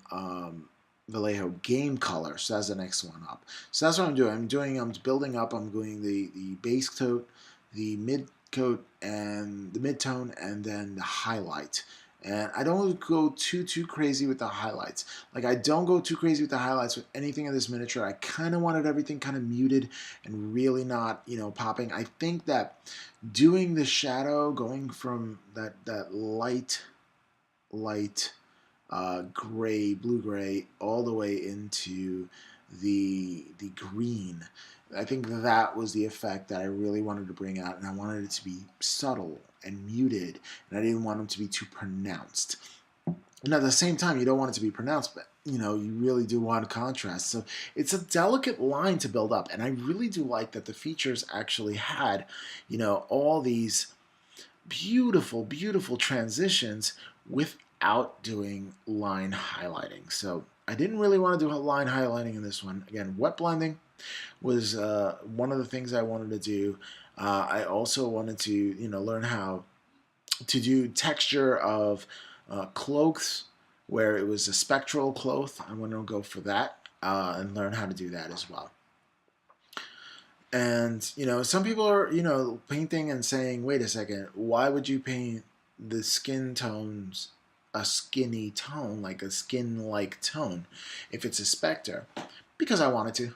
Vallejo Game Color. So that's the next one up. So that's what I'm doing. I'm building up. I'm doing the base coat, the mid coat, and the mid tone, and then the highlight. And I don't go too crazy with the highlights. Like I don't go too crazy with the highlights with anything in this miniature. I kind of wanted everything kind of muted and really not, popping. I think that doing the shadow, going from that light gray, blue gray, all the way into the green. I think that was the effect that I really wanted to bring out, and I wanted it to be subtle and muted, and I didn't want them to be too pronounced. And at the same time, you don't want it to be pronounced, but you really do want contrast. So it's a delicate line to build up, and I really do like that the features actually had, all these beautiful transitions without doing line highlighting. So I didn't really want to do line highlighting in this one. Again, wet blending was one of the things I wanted to do. I also wanted to, learn how to do texture of cloaks where it was a spectral cloth. I'm going to go for that and learn how to do that as well. And, some people are, painting and saying, wait a second, why would you paint the skin tones a skinny tone, like a skin-like tone, if it's a specter? Because I wanted to.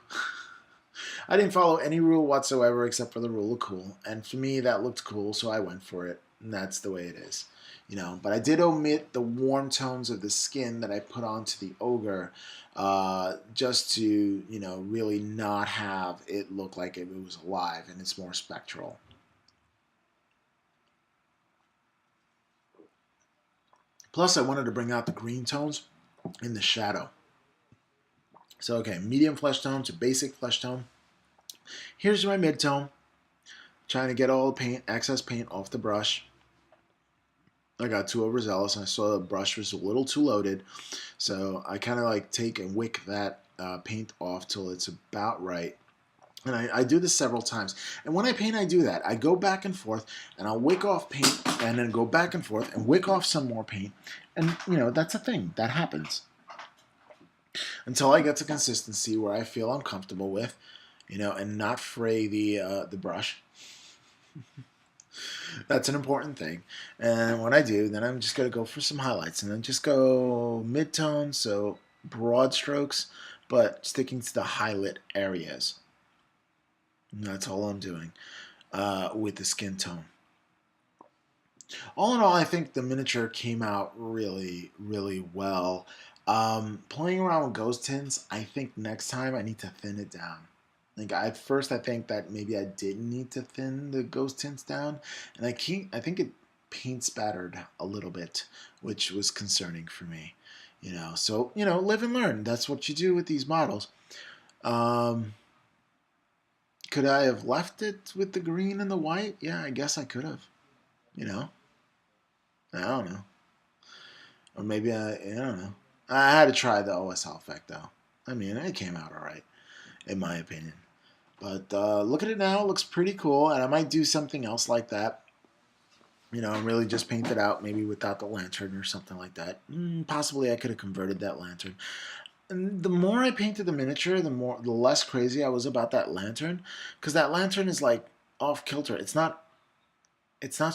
I didn't follow any rule whatsoever except for the rule of cool. And for me, that looked cool, so I went for it. And that's the way it is. But I did omit the warm tones of the skin that I put onto the ogre just to, really not have it look like it was alive and it's more spectral. Plus, I wanted to bring out the green tones in the shadow. So, okay, medium flesh tone to basic flesh tone. Here's my mid-tone. Trying to get all the paint, excess paint off the brush. I got too overzealous and I saw the brush was a little too loaded. So I kind of like take and wick that paint off till it's about right. And I do this several times. And when I paint, I do that. I go back and forth, and I'll wick off paint, and then go back and forth, and wick off some more paint. And, that's a thing. That happens. Until I get to consistency where I feel I'm comfortable with, and not fray the brush. That's an important thing. And when I do, then I'm just going to go for some highlights. And then just go mid-tone, so broad strokes, but sticking to the highlight areas. And that's all I'm doing. with the skin tone. All in all, I think the miniature came out really, really well. Playing around with ghost tints, I think next time I need to thin it down. Like at first, I think that maybe I didn't need to thin the ghost tints down, and I think it paint spattered a little bit, which was concerning for me. So live and learn. That's what you do with these models. Um, could I have left it with the green and the white? Yeah, I guess I could have. You know, I don't know. Or maybe I don't know. I had to try the OSL effect though. I mean, it came out all right, in my opinion. But look at it now; it looks pretty cool, and I might do something else like that. And really just paint it out, maybe without the lantern or something like that. Possibly, I could have converted that lantern. And the more I painted the miniature, the less crazy I was about that lantern, because that lantern is like off kilter. It's not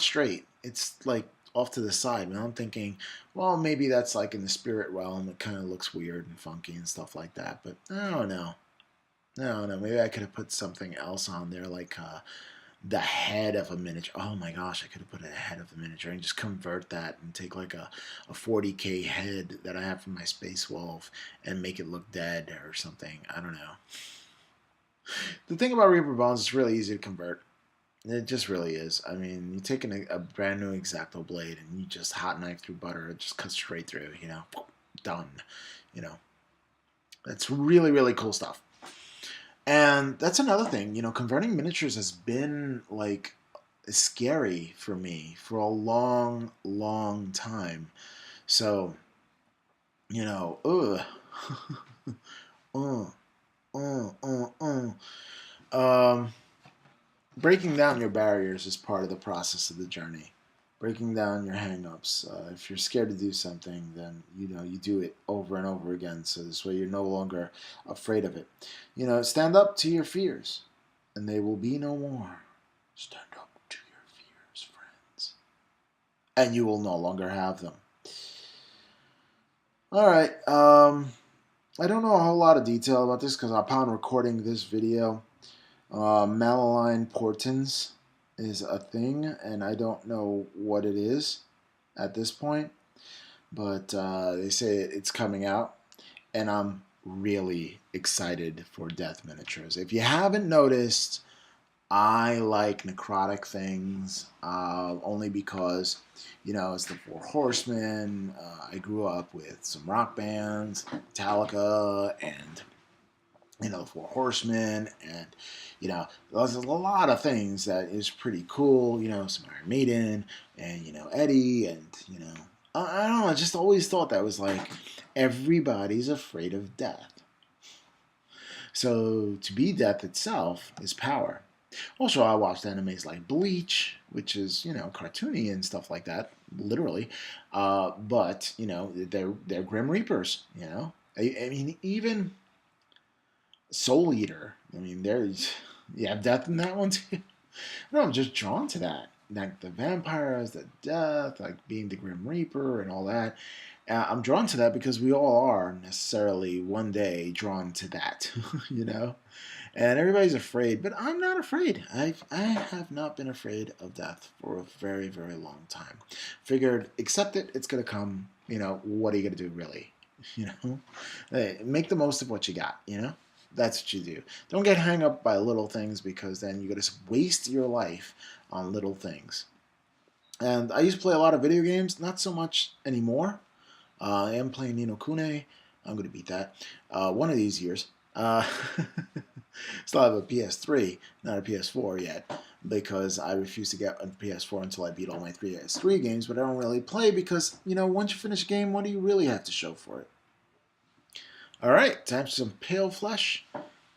straight. It's like off to the side. And I'm thinking, well, maybe that's like in the spirit realm. It kind of looks weird and funky and stuff like that. But I don't know. I don't know. Maybe I could have put something else on there, like the head of a miniature. Oh my gosh, I could have put a head of the miniature and just convert that and take like a 40K head that I have from my Space Wolf and make it look dead or something. I don't know. The thing about Reaper Bones is really easy to convert. It just really is. I mean, you take a brand new X-Acto blade and you just hot knife through butter. It just cuts straight through, done. You know, that's really, really cool stuff. And that's another thing, converting miniatures has been like scary for me for a long, long time. So, ugh. uh, Um, breaking down your barriers is part of the process of the journey. Breaking down your hangups. If you're scared to do something, then you do it over and over again. So this way, you're no longer afraid of it. Stand up to your fears, and they will be no more. Stand up to your fears, friends, and you will no longer have them. All right. I don't know a whole lot of detail about this because upon recording this video, malign portents is a thing, and I don't know what it is at this point, but they say it's coming out, and I'm really excited for death miniatures. If you haven't noticed, I like necrotic things only because, it's the Four Horsemen. I grew up with some rock bands, Metallica, and the Four Horsemen, and there's a lot of things that is pretty cool. Some Iron Maiden, and Eddie, and I don't know. I just always thought that was like everybody's afraid of death. So to be death itself is power. Also, I watched animes like Bleach, which is cartoony and stuff like that, literally. But they're Grim Reapers. I mean even Soul Eater. I mean, you have death in that one too. No, I'm just drawn to that. Like the vampires, the death, like being the Grim Reaper and all that. I'm drawn to that because we all are necessarily one day drawn to that, And everybody's afraid, but I'm not afraid. I have not been afraid of death for a very, very long time. Figured, accept it. It's gonna come. What are you gonna do, really? Hey, make the most of what you got. That's what you do. Don't get hung up by little things because then you're going to waste your life on little things. And I used to play a lot of video games, not so much anymore. I am playing Ni no Kuni. I'm going to beat that one of these years. Still have a PS3, not a PS4 yet, because I refuse to get a PS4 until I beat all my PS3 games, but I don't really play because, once you finish a game, what do you really have to show for it? All right, time for some pale flesh.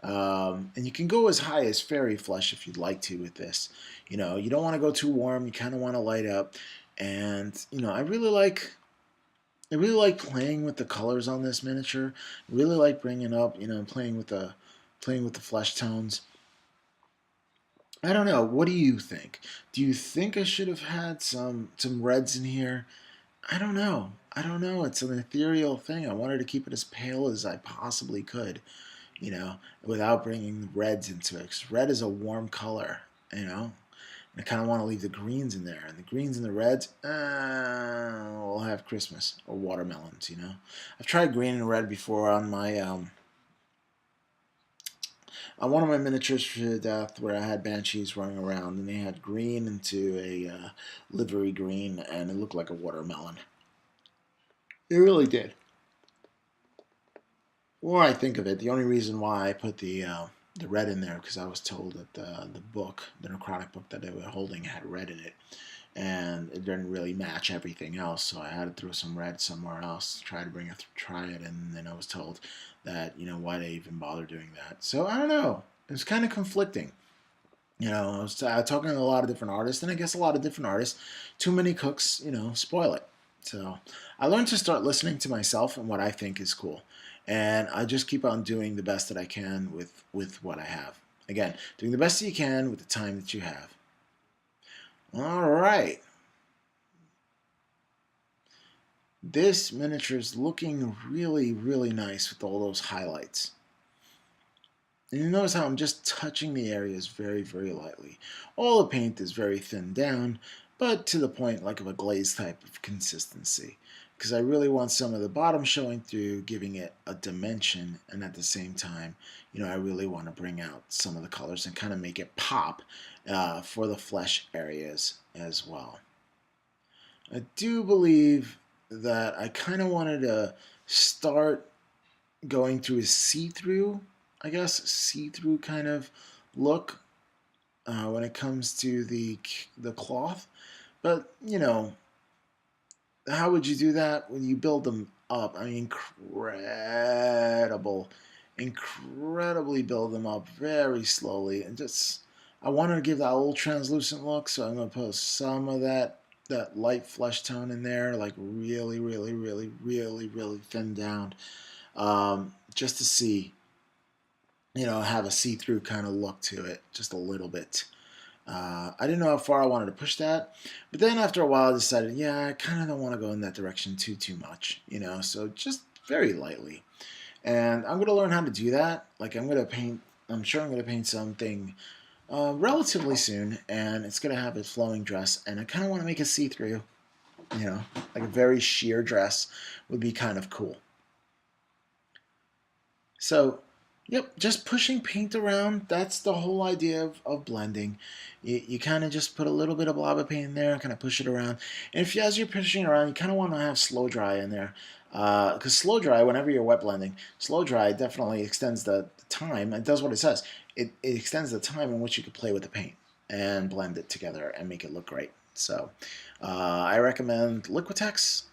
And you can go as high as fairy flesh if you'd like to with this. You don't want to go too warm. You kind of want to light up. And, I really like playing with the colors on this miniature. I really like bringing up, playing with the flesh tones. I don't know. What do you think? Do you think I should have had some reds in here? I don't know. I don't know. It's an ethereal thing. I wanted to keep it as pale as I possibly could, without bringing reds into it. 'Cause red is a warm color, I kind of want to leave the greens in there, and the greens and the reds, we'll have Christmas or watermelons. I've tried green and red before on my on one of my miniatures for death, where I had banshees running around, and they had green into a livery green, and it looked like a watermelon. It really did. The more I think of it, the only reason why I put the red in there because I was told that the book, the necrotic book that they were holding, had red in it, and it didn't really match everything else. So I had to throw some red somewhere else, try it, and then I was told that why they even bother doing that. So I don't know. It was kind of conflicting. I was talking to a lot of different artists, and I guess a lot of different artists, too many cooks, spoil it. So I learned to start listening to myself and what I think is cool. And I just keep on doing the best that I can with what I have. Again, doing the best that you can with the time that you have. All right. This miniature is looking really, really nice with all those highlights. And you notice how I'm just touching the areas very, very lightly. All the paint is very thinned down, but to the point like of a glaze type of consistency. Because I really want some of the bottom showing through, giving it a dimension, and at the same time, I really want to bring out some of the colors and kind of make it pop for the flesh areas as well. I do believe that I kind of wanted to start going through a see-through, I guess, see-through kind of look when it comes to the cloth. But, how would you do that when you build them up? I mean, incredibly build them up very slowly. And just, I wanted to give that little translucent look, so I'm going to put some of that light flesh tone in there, like really, really, really, really, really thin down, just to see, have a see-through kind of look to it, just a little bit. I didn't know how far I wanted to push that, but then after a while I decided, yeah, I kind of don't want to go in that direction too much, so just very lightly. And I'm going to learn how to do that. Like I'm sure I'm going to paint something relatively soon, and it's going to have a flowing dress, and I kind of want to make it see-through, like a very sheer dress would be kind of cool. So yep, just pushing paint around. That's the whole idea of blending. You kind of just put a little bit of blob of paint in there and kind of push it around. And if as you're pushing it around, you kind of want to have slow dry in there. Because slow dry, whenever you're wet blending, slow dry definitely extends the time. It does what it says. It extends the time in which you can play with the paint and blend it together and make it look great. So I recommend Liquitex.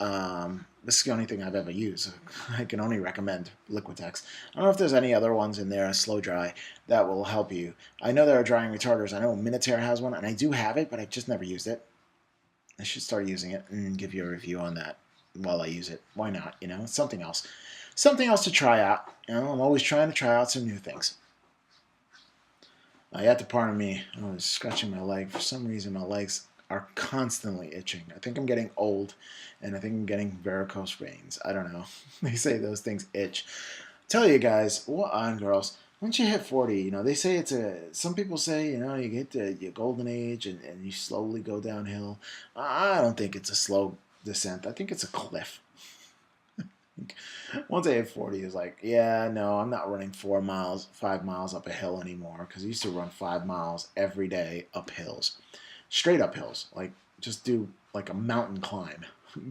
This is the only thing I've ever used. I can only recommend Liquitex. I don't know if there's any other ones in there, slow dry, that will help you. I know there are drying retarders. I know Minotaur has one, and I do have it, but I've just never used it. I should start using it and give you a review on that while I use it. Why not? It's something else. Something else to try out. I'm always trying to try out some new things. You have to pardon me. I was scratching my leg. For some reason, my legs are constantly itching. I think I'm getting old, and I think I'm getting varicose veins. I don't know. They say those things itch. Tell you guys, and girls, once you hit 40, they say some people say, you get to your golden age and you slowly go downhill. I don't think it's a slow descent. I think it's a cliff. Once I hit 40, it's like, yeah, no, I'm not running 5 miles up a hill anymore, because I used to run 5 miles every day up hills. Straight up hills. Like, just do like a mountain climb.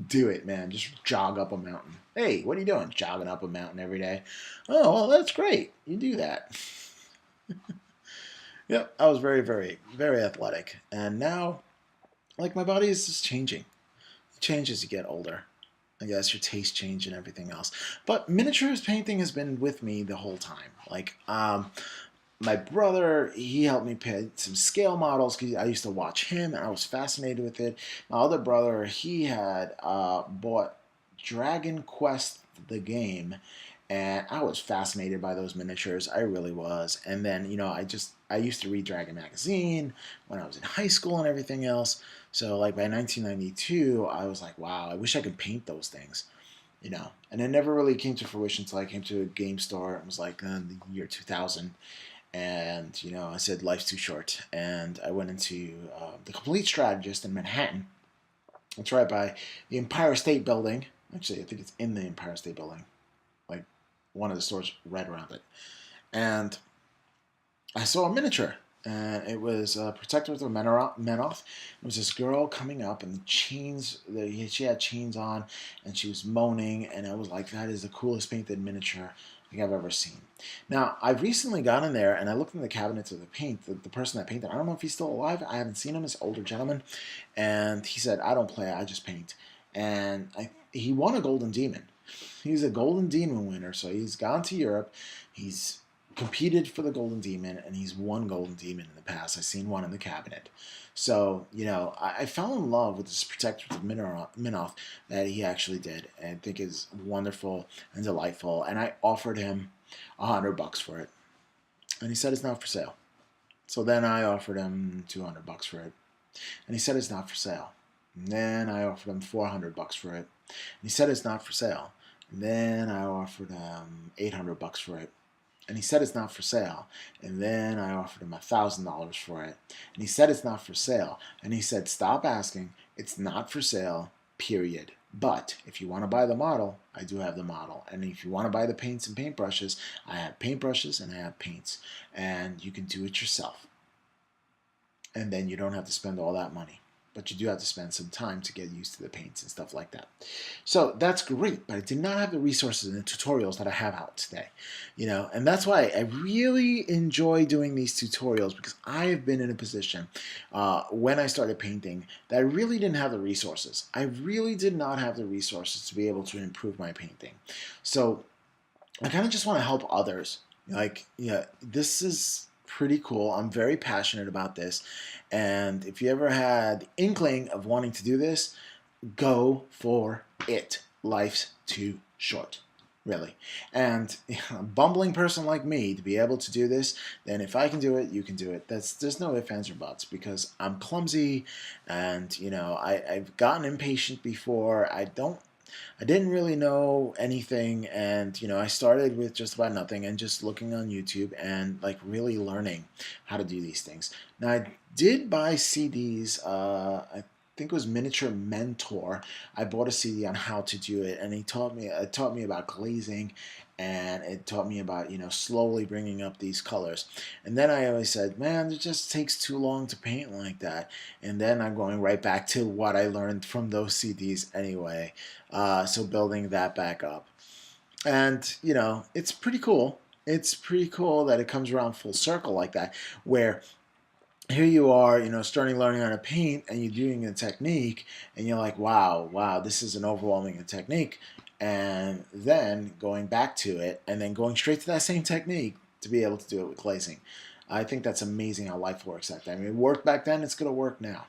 Do it, man. Just jog up a mountain. Hey, what are you doing? Jogging up a mountain every day. Oh, well, that's great. You do that. Yep, I was very, very, very athletic. And now, like, my body is just changing. It changes as you get older. I guess your taste change and everything else. But miniatures painting has been with me the whole time. Like, my brother, he helped me paint some scale models because I used to watch him and I was fascinated with it. My other brother, he had bought Dragon Quest, the game, and I was fascinated by those miniatures. I really was. And then, I used to read Dragon Magazine when I was in high school and everything else. So, like, by 1992, I was like, wow, I wish I could paint those things. And it never really came to fruition until I came to a game store. It was like the year 2000. And, I said, life's too short. And I went into the Complete Strategist in Manhattan. It's right by the Empire State Building. Actually, I think it's in the Empire State Building. Like, one of the stores right around it. And I saw a miniature. And it was Protector of the Menoth. It was this girl coming up, and the chains, she had chains on, and she was moaning, and I was like, that is the coolest painted miniature I think I've ever seen. Now, I've recently gone in there, and I looked in the cabinets of the paint, the person that painted, I don't know if he's still alive, I haven't seen him, he's an older gentleman, and he said, I don't play, I just paint. And he won a Golden Demon. He's a Golden Demon winner, so he's gone to Europe, he's competed for the Golden Demon, and he's won Golden Demon in the past. I've seen one in the cabinet. So, I fell in love with this Protector of Minoth that he actually did, and I think is wonderful and delightful. And I offered him $100 for it, and he said it's not for sale. So then I offered him $200 for it, and he said it's not for sale. And then I offered him $400 for it, and he said it's not for sale. And then I offered him $800 for it, and he said it's not for sale. And then I offered him $1,000 for it, and he said it's not for sale. And he said, stop asking, it's not for sale, period. But if you want to buy the model, I do have the model. And if you want to buy the paints and paintbrushes, I have paintbrushes and I have paints. And you can do it yourself. And then you don't have to spend all that money. But you do have to spend some time to get used to the paints and stuff like that. So that's great, but I did not have the resources and the tutorials that I have out today. And that's why I really enjoy doing these tutorials, because I have been in a position when I started painting that I really didn't have the resources. I really did not have the resources to be able to improve my painting. So I kind of just want to help others. This is pretty cool. I'm very passionate about this. And if you ever had the inkling of wanting to do this, go for it. Life's too short, really. And a bumbling person like me to be able to do this, then if I can do it, you can do it. There's no ifs, ands, or buts, because I'm clumsy, and I've gotten impatient before. I didn't really know anything, and I started with just about nothing and just looking on YouTube and really learning how to do these things. Now, I did buy CDs. I think it was Miniature Mentor. I bought a CD on how to do it, and it taught me about glazing, and it taught me about slowly bringing up these colors. And then I always said, man, it just takes too long to paint like that. And then I'm going right back to what I learned from those CDs anyway. So building that back up, and it's pretty cool. It's pretty cool that it comes around full circle like that, where here you are, starting learning how to paint, and you're doing a technique, and you're like, wow, this is an overwhelming technique. And then going back to it, and then going straight to that same technique to be able to do it with glazing. I think that's amazing how life works like that. I mean, it worked back then, it's going to work now.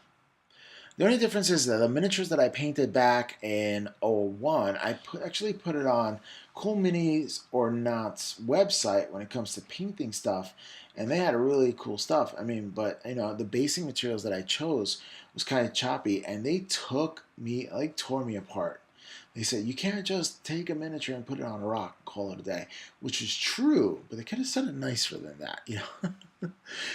The only difference is that the miniatures that I painted back in '01, I actually put it on Cool Minis or Not's website when it comes to painting stuff, and they had really cool stuff. I mean, but the basing materials that I chose was kind of choppy, and they tore me apart. They said, you can't just take a miniature and put it on a rock and call it a day, which is true, but they could have said it nicer than that,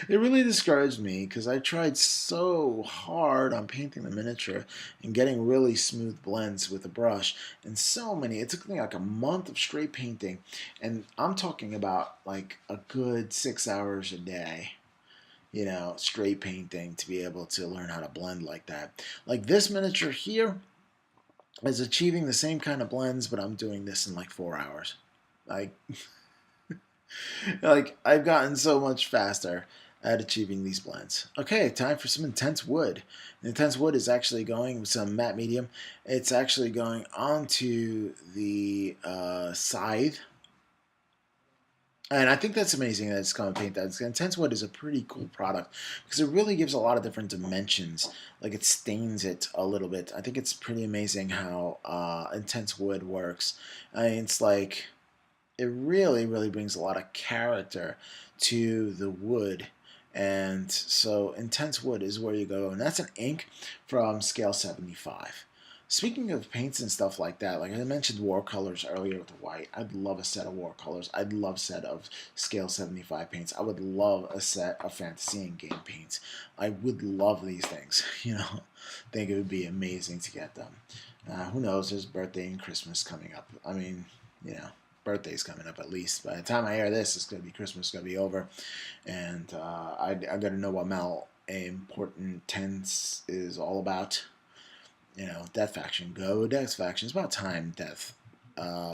It really discouraged me, because I tried so hard on painting the miniature and getting really smooth blends with a brush, and it took me like a month of straight painting, and I'm talking about like a good 6 hours a day. Straight painting to be able to learn how to blend like that. Like this miniature here is achieving the same kind of blends, but I'm doing this in like 4 hours. Like I've gotten so much faster at achieving these blends. Okay, time for some intense wood. The intense wood is actually going with some matte medium. It's actually going onto the scythe. And I think that's amazing that it's going to paint that. Intense wood is a pretty cool product, because it really gives a lot of different dimensions. Like it stains it a little bit. I think it's pretty amazing how intense wood works. I mean, it's like it really, really brings a lot of character to the wood. And so intense wood is where you go. And that's an ink from scale 75. Speaking of paints and stuff like that, like I mentioned watercolors earlier with the white, I'd love a set of watercolors. I'd love a set of scale 75 paints. I would love a set of fantasy and game paints. I would love these things, you know. I think it would be amazing to get them. Who knows, there's birthday and Christmas coming up. I mean, you know, birthday's coming up at least. By the time I air this, it's going to be Christmas, it's going to be over. And I got to know what Important Tense is all about. You know, Death Faction. Go Death Faction. It's about time Death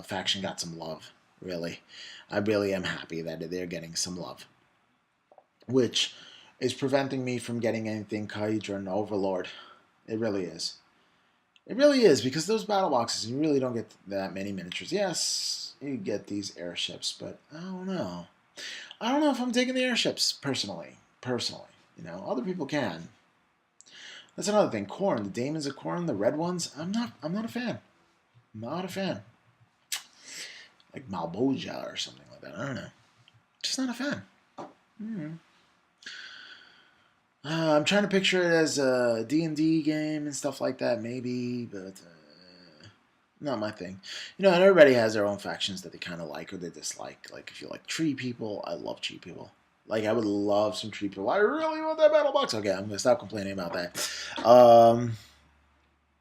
Faction got some love, really. I really am happy that they're getting some love. Which is preventing me from getting anything Kaidra and Overlord. It really is. It really is, because those battle boxes, you really don't get that many miniatures. Yes, you get these airships, but I don't know. I don't know if I'm taking the airships, personally. You know, other people can. That's another thing. Corn, the Daemons of Corn, the red ones. I'm not a fan. Not a fan. Like Malboja or something like that. I don't know. Just not a fan. I'm trying to picture it as a D&D game and stuff like that, maybe, but not my thing. You know, and everybody has their own factions that they kind of like or they dislike. Like, if you like tree people, I love tree people. Like, I would love some tree people. I really want that battle box. Okay, I'm going to stop complaining about that. I'm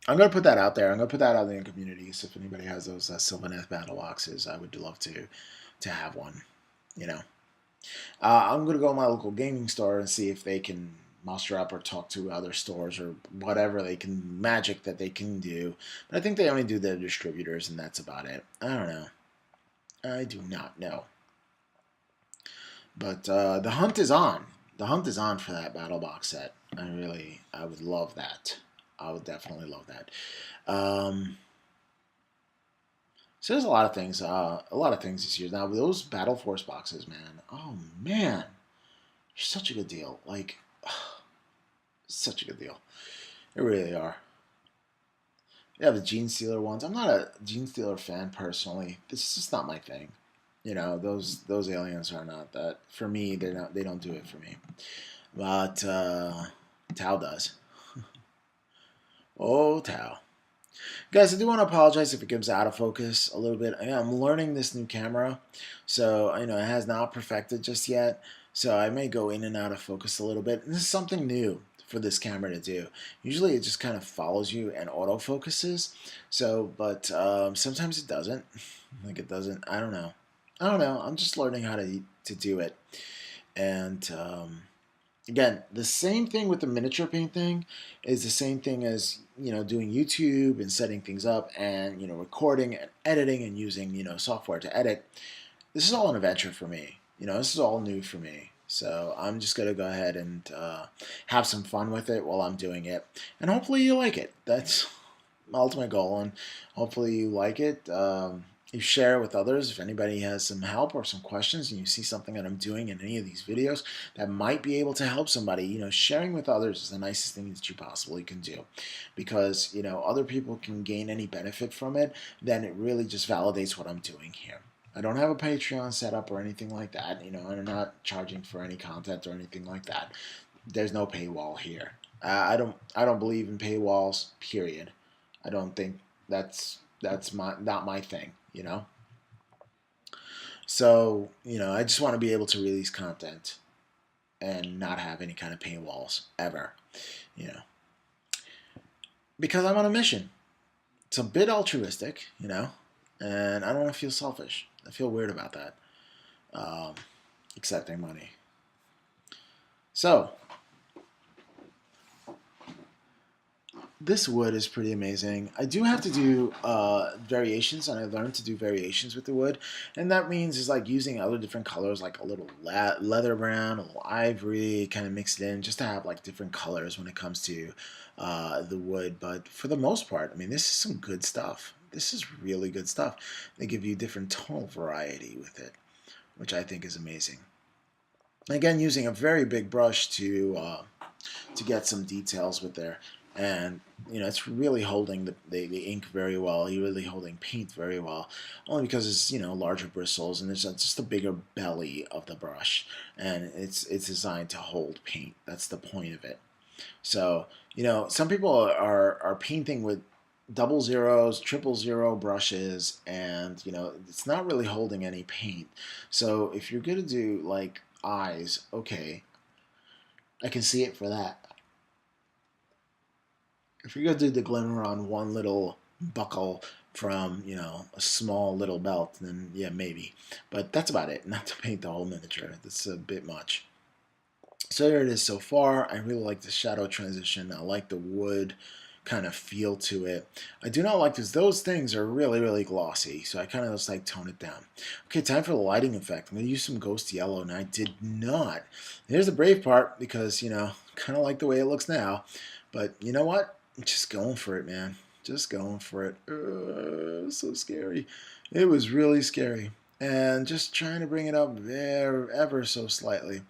going to put that out there. I'm going to put that out in the community. So if anybody has those Sylvaneth battle boxes, I would love to have one, you know. I'm going to go to my local gaming store and see if they can muster up or talk to other stores or whatever they can, magic that they can do. But I think they only do their distributors, and that's about it. I don't know. I do not know. But the hunt is on. The hunt is on for that battle box set. I would love that. I would definitely love that. So there's a lot of things this year. Now those Battle Force boxes, man. Oh man, such a good deal. Like, such a good deal. They really are. They have the Gene Stealer ones. I'm not a Gene Stealer fan personally. This is just not my thing. You know, those aliens are not that for me. They're not. They don't do it for me. But Tau does. Oh, Tau. Guys, I do want to apologize if it comes out of focus a little bit. I'm learning this new camera, so you know it has not perfected just yet. So I may go in and out of focus a little bit. And this is something new for this camera to do. Usually it just kind of follows you and autofocuses. So, but sometimes it doesn't. Like it doesn't. I don't know. I'm just learning how to do it. And again, the same thing with the miniature paint thing is the same thing as, you know, doing YouTube and setting things up and, you know, recording and editing and using, you know, software to edit. This is all an adventure for me. You know, this is all new for me. So I'm just going to go ahead and have some fun with it while I'm doing it. And hopefully you like it. That's my ultimate goal. And hopefully you like it. You share it with others. If anybody has some help or some questions and you see something that I'm doing in any of these videos that might be able to help somebody, you know, sharing with others is the nicest thing that you possibly can do. Because, you know, other people can gain any benefit from it, then it really just validates what I'm doing here. I don't have a Patreon set up or anything like that. You know, I'm not charging for any content or anything like that. There's no paywall here. I don't believe in paywalls, period. I don't think that's not my thing, you know. So, you know, I just want to be able to release content and not have any kind of paywalls ever, you know, because I'm on a mission. It's a bit altruistic, you know, and I don't want to feel selfish. I feel weird about that, accepting money. So this wood is pretty amazing. I do have to do variations, and I learned to do variations with the wood, and that means is like using other different colors, like a little leather brown, a little ivory, kind of mixed in, just to have like different colors when it comes to the wood. But for the most part, I mean, this is some good stuff. This is really good stuff. They give you different tonal variety with it, which I think is amazing. Again, using a very big brush to get some details with there. And, you know, it's really holding the ink very well. You're really holding paint very well. Only because it's, you know, larger bristles and there's just a bigger belly of the brush. And it's designed to hold paint. That's the point of it. So, you know, some people are painting with double zeros, triple zero brushes, and it's not really holding any paint. So if you're gonna do like eyes, okay, I can see it for that. If you're gonna do the glimmer on one little buckle from a small little belt, then yeah, maybe. But that's about it. Not to paint the whole miniature. That's a bit much. So there it is so far. I really like the shadow transition. I like the wood kind of feel to it. I do not like this. Those things are really, really glossy, so I kind of just like tone it down. Okay, time for the lighting effect. I'm going to use some ghost yellow, and I did not. Here's the brave part, because, kind of like the way it looks now. But you know what? I'm just going for it, man. Just going for it. So scary. It was really scary. And just trying to bring it up ever so slightly.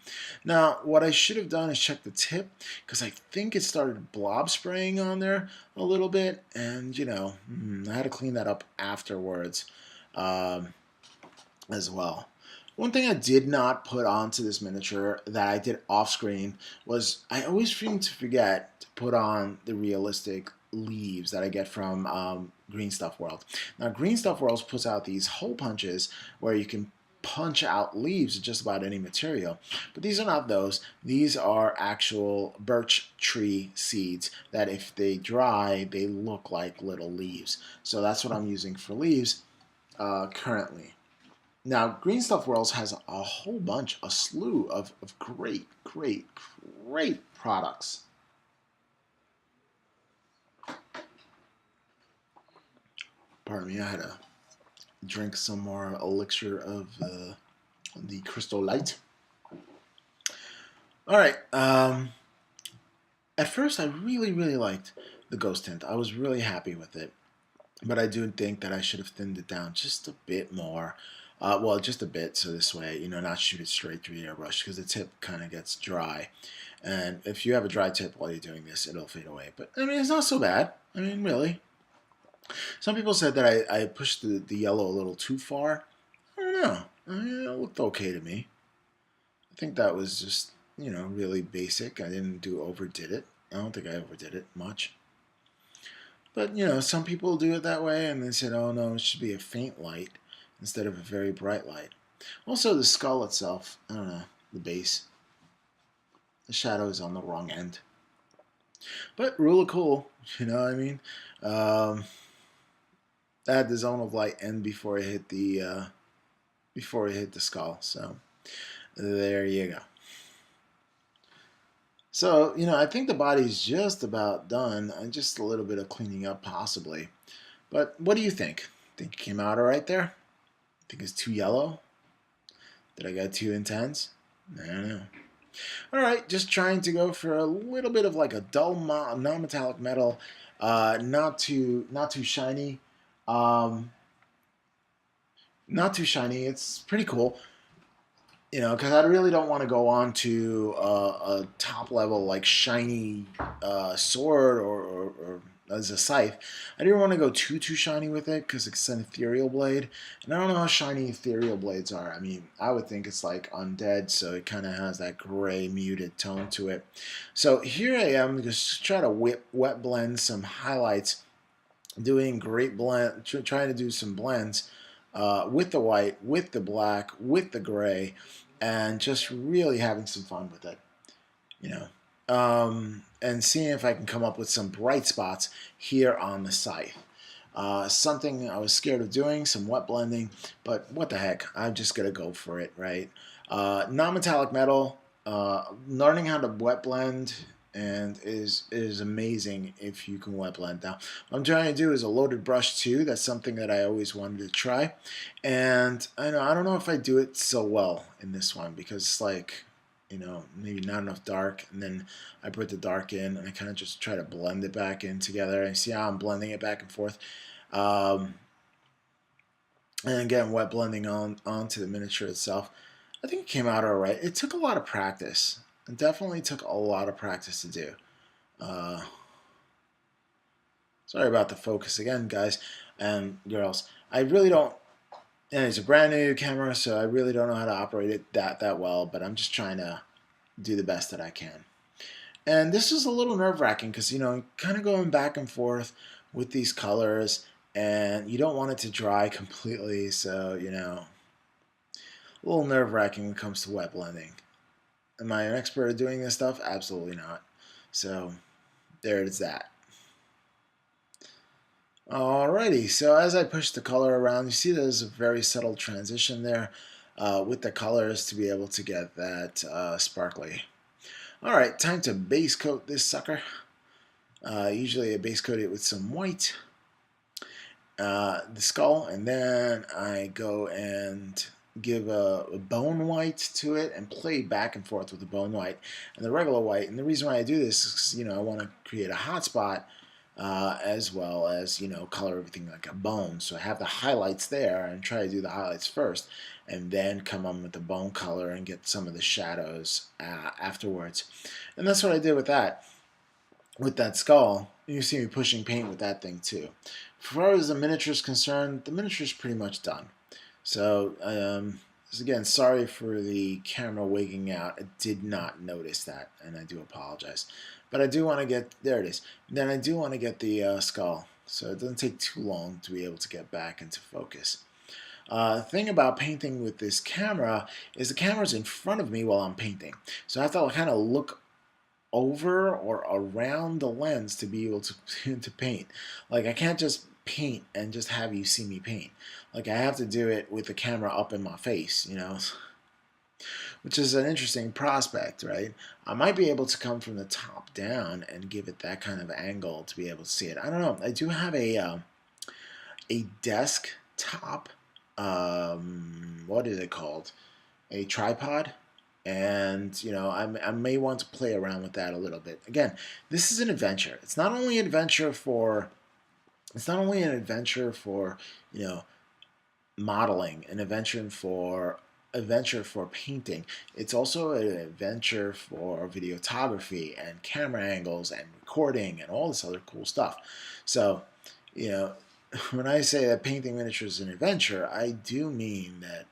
Now, what I should have done is check the tip, because I think it started blob spraying on there a little bit, and I had to clean that up afterwards as well. One thing I did not put onto this miniature that I did off screen was I always seem to forget to put on the realistic leaves that I get from Green Stuff World. Now, Green Stuff World puts out these hole punches where you can punch out leaves of just about any material. But these are not those. These are actual birch tree seeds that if they dry, they look like little leaves. So that's what I'm using for leaves currently. Now, Green Stuff Worlds has a whole bunch, a slew of great, great, great products. Pardon me, I had to drink some more elixir of the Crystal Light. All right. At first, I really, really liked the Ghost Tint. I was really happy with it. But I do think that I should have thinned it down just a bit more. Well, just a bit, so this way, not shoot it straight through the airbrush, because the tip kind of gets dry. And if you have a dry tip while you're doing this, it'll fade away. But, I mean, it's not so bad. I mean, really. Some people said that I pushed the yellow a little too far. I don't know. I mean, it looked okay to me. I think that was just, really basic. I didn't overdid it. I don't think I overdid it much. But, some people do it that way, and they said, oh, no, it should be a faint light instead of a very bright light. Also, the skull itself, I don't know, the base. The shadow is on the wrong end. But really cool, you know what I mean? I had the zone of light end before it hit the skull, so there you go. So, I think the body's just about done. And just a little bit of cleaning up, possibly. But what do you think? Think it came out all right there? Think it's too yellow? Did I get too intense? I don't know. All right, just trying to go for a little bit of like a dull non-metallic metal, not too shiny, not too shiny. It's pretty cool. Because I really don't want to go on to a top level like shiny sword or as a scythe. I didn't want to go too shiny with it because it's an ethereal blade, and I don't know how shiny ethereal blades are. I mean, I would think it's like undead, so it kind of has that gray muted tone to it. So here I am just trying to wet blend some highlights, doing great blend, trying to do some blends with the white, with the black, with the gray, and just really having some fun with it, and seeing if I can come up with some bright spots here on the scythe. Something I was scared of doing, some wet blending, but what the heck, I'm just going to go for it, right? Non-metallic metal, learning how to wet blend and is amazing if you can wet blend. Now, what I'm trying to do is a loaded brush too. That's something that I always wanted to try, and I don't know if I do it so well in this one because it's like, maybe not enough dark, and then I put the dark in, and I kind of just try to blend it back in together, and see how I'm blending it back and forth, and again, wet blending onto the miniature itself. I think it came out all right. It took a lot of practice. It definitely took a lot of practice to do. Sorry about the focus again, guys and girls. I really don't, and it's a brand new camera, so I really don't know how to operate it that well, but I'm just trying to do the best that I can. And this is a little nerve-wracking because, kind of going back and forth with these colors, and you don't want it to dry completely, so, a little nerve-wracking when it comes to wet blending. Am I an expert at doing this stuff? Absolutely not. So, there it is that. Alrighty, so as I push the color around, you see there's a very subtle transition there with the colors to be able to get that sparkly. Alright, time to base coat this sucker. Usually I base coat it with some white, the skull, and then I go and give a bone white to it and play back and forth with the bone white and the regular white. And the reason why I do this is because, I want to create a hot spot as well as, color everything like a bone. So I have the highlights there and try to do the highlights first and then come on with the bone color and get some of the shadows afterwards. And that's what I did with that skull. You see me pushing paint with that thing too. As far as the miniature is concerned, the miniature is pretty much done. So, again, sorry for the camera wigging out. I did not notice that, and I do apologize. But I do want to get, there it is. Then I do want to get the skull, so it doesn't take too long to be able to get back into focus. The thing about painting with this camera is the camera's in front of me while I'm painting. So I have to kind of look over or around the lens to be able to to paint. Like, I can't just paint and just have you see me paint. Like, I have to do it with the camera up in my face, which is an interesting prospect, right? I might be able to come from the top down and give it that kind of angle to be able to see it. I don't know. I do have a desktop, what is it called? A tripod. And, I may want to play around with that a little bit. Again, this is an adventure. It's not only an adventure for, modeling, an adventure for painting. It's also an adventure for videography and camera angles and recording and all this other cool stuff. So, when I say that painting miniatures is an adventure, I do mean that,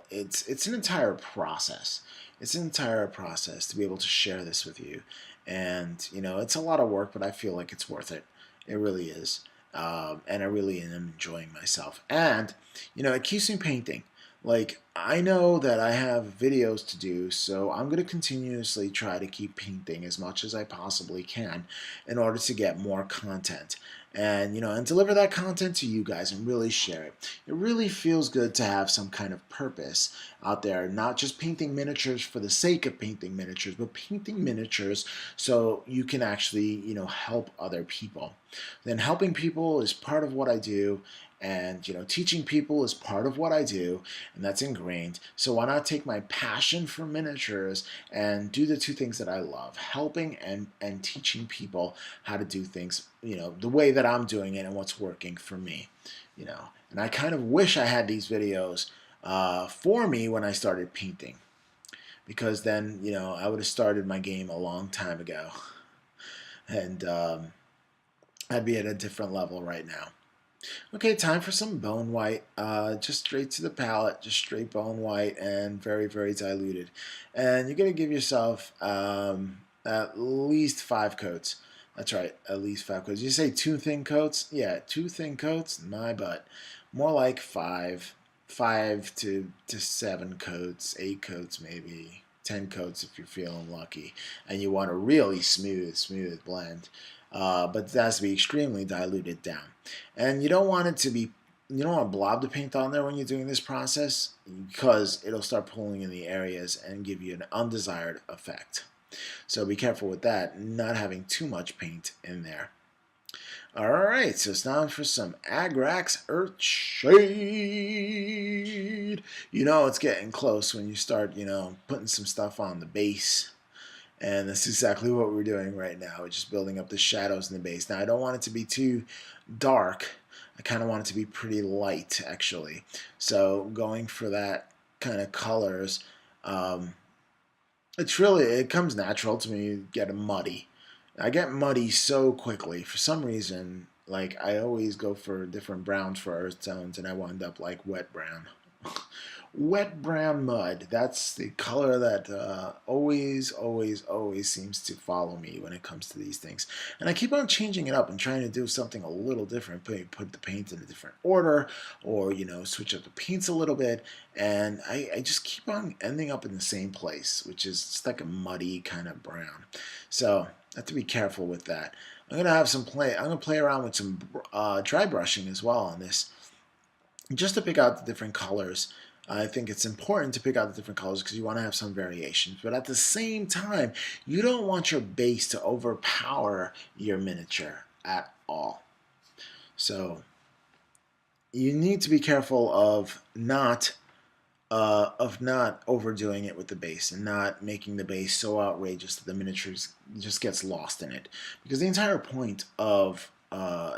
it's an entire process. It's an entire process to be able to share this with you. And, it's a lot of work, but I feel like it's worth it. It really is. And I really am enjoying myself. And, it keeps me painting. Like, I know that I have videos to do, so I'm going to continuously try to keep painting as much as I possibly can in order to get more content. And, and deliver that content to you guys and really share it. It really feels good to have some kind of purpose out there, not just painting miniatures for the sake of painting miniatures, but painting miniatures so you can actually, help other people. Then helping people is part of what I do. And, teaching people is part of what I do, and that's ingrained. So why not take my passion for miniatures and do the two things that I love, helping and teaching people how to do things, the way that I'm doing it and what's working for me, And I kind of wish I had these videos for me when I started painting, because then, I would have started my game a long time ago, and I'd be at a different level right now. Okay, time for some bone white. Just straight to the palette, just straight bone white, and very, very diluted. And you're going to give yourself at least 5 coats. That's right, at least 5 coats. You say 2 thin coats? Yeah, 2 thin coats? My butt. More like 5. 5 to 7 coats, 8 coats maybe. 10 coats if you're feeling lucky. And you want a really smooth blend. But it has to be extremely diluted down. And you don't want it to be, you don't want blob to paint on there when you're doing this process, because it'll start pulling in the areas and give you an undesired effect. So be careful with that, not having too much paint in there. Alright, so it's time for some Agrax Earthshade. It's getting close when you start, putting some stuff on the base. And that's exactly what we're doing right now. We're just building up the shadows in the base. Now, I don't want it to be too dark. I kind of want it to be pretty light, actually. So going for that kind of colors, it comes natural to me to get muddy. I get muddy so quickly. For some reason, like, I always go for different browns for earth tones, and I wind up like wet brown. Wet brown mud. That's the color that always seems to follow me when it comes to these things. And I keep on changing it up and trying to do something a little different. Put the paint in a different order, or switch up the paints a little bit. And I just keep on ending up in the same place, which is just like a muddy kind of brown. So I have to be careful with that. I'm gonna play around with some dry brushing as well on this, just to pick out the different colors. I think it's important to pick out the different colors because you want to have some variations. But at the same time, you don't want your base to overpower your miniature at all. So you need to be careful of not overdoing it with the base and not making the base so outrageous that the miniature just gets lost in it. Because the entire point of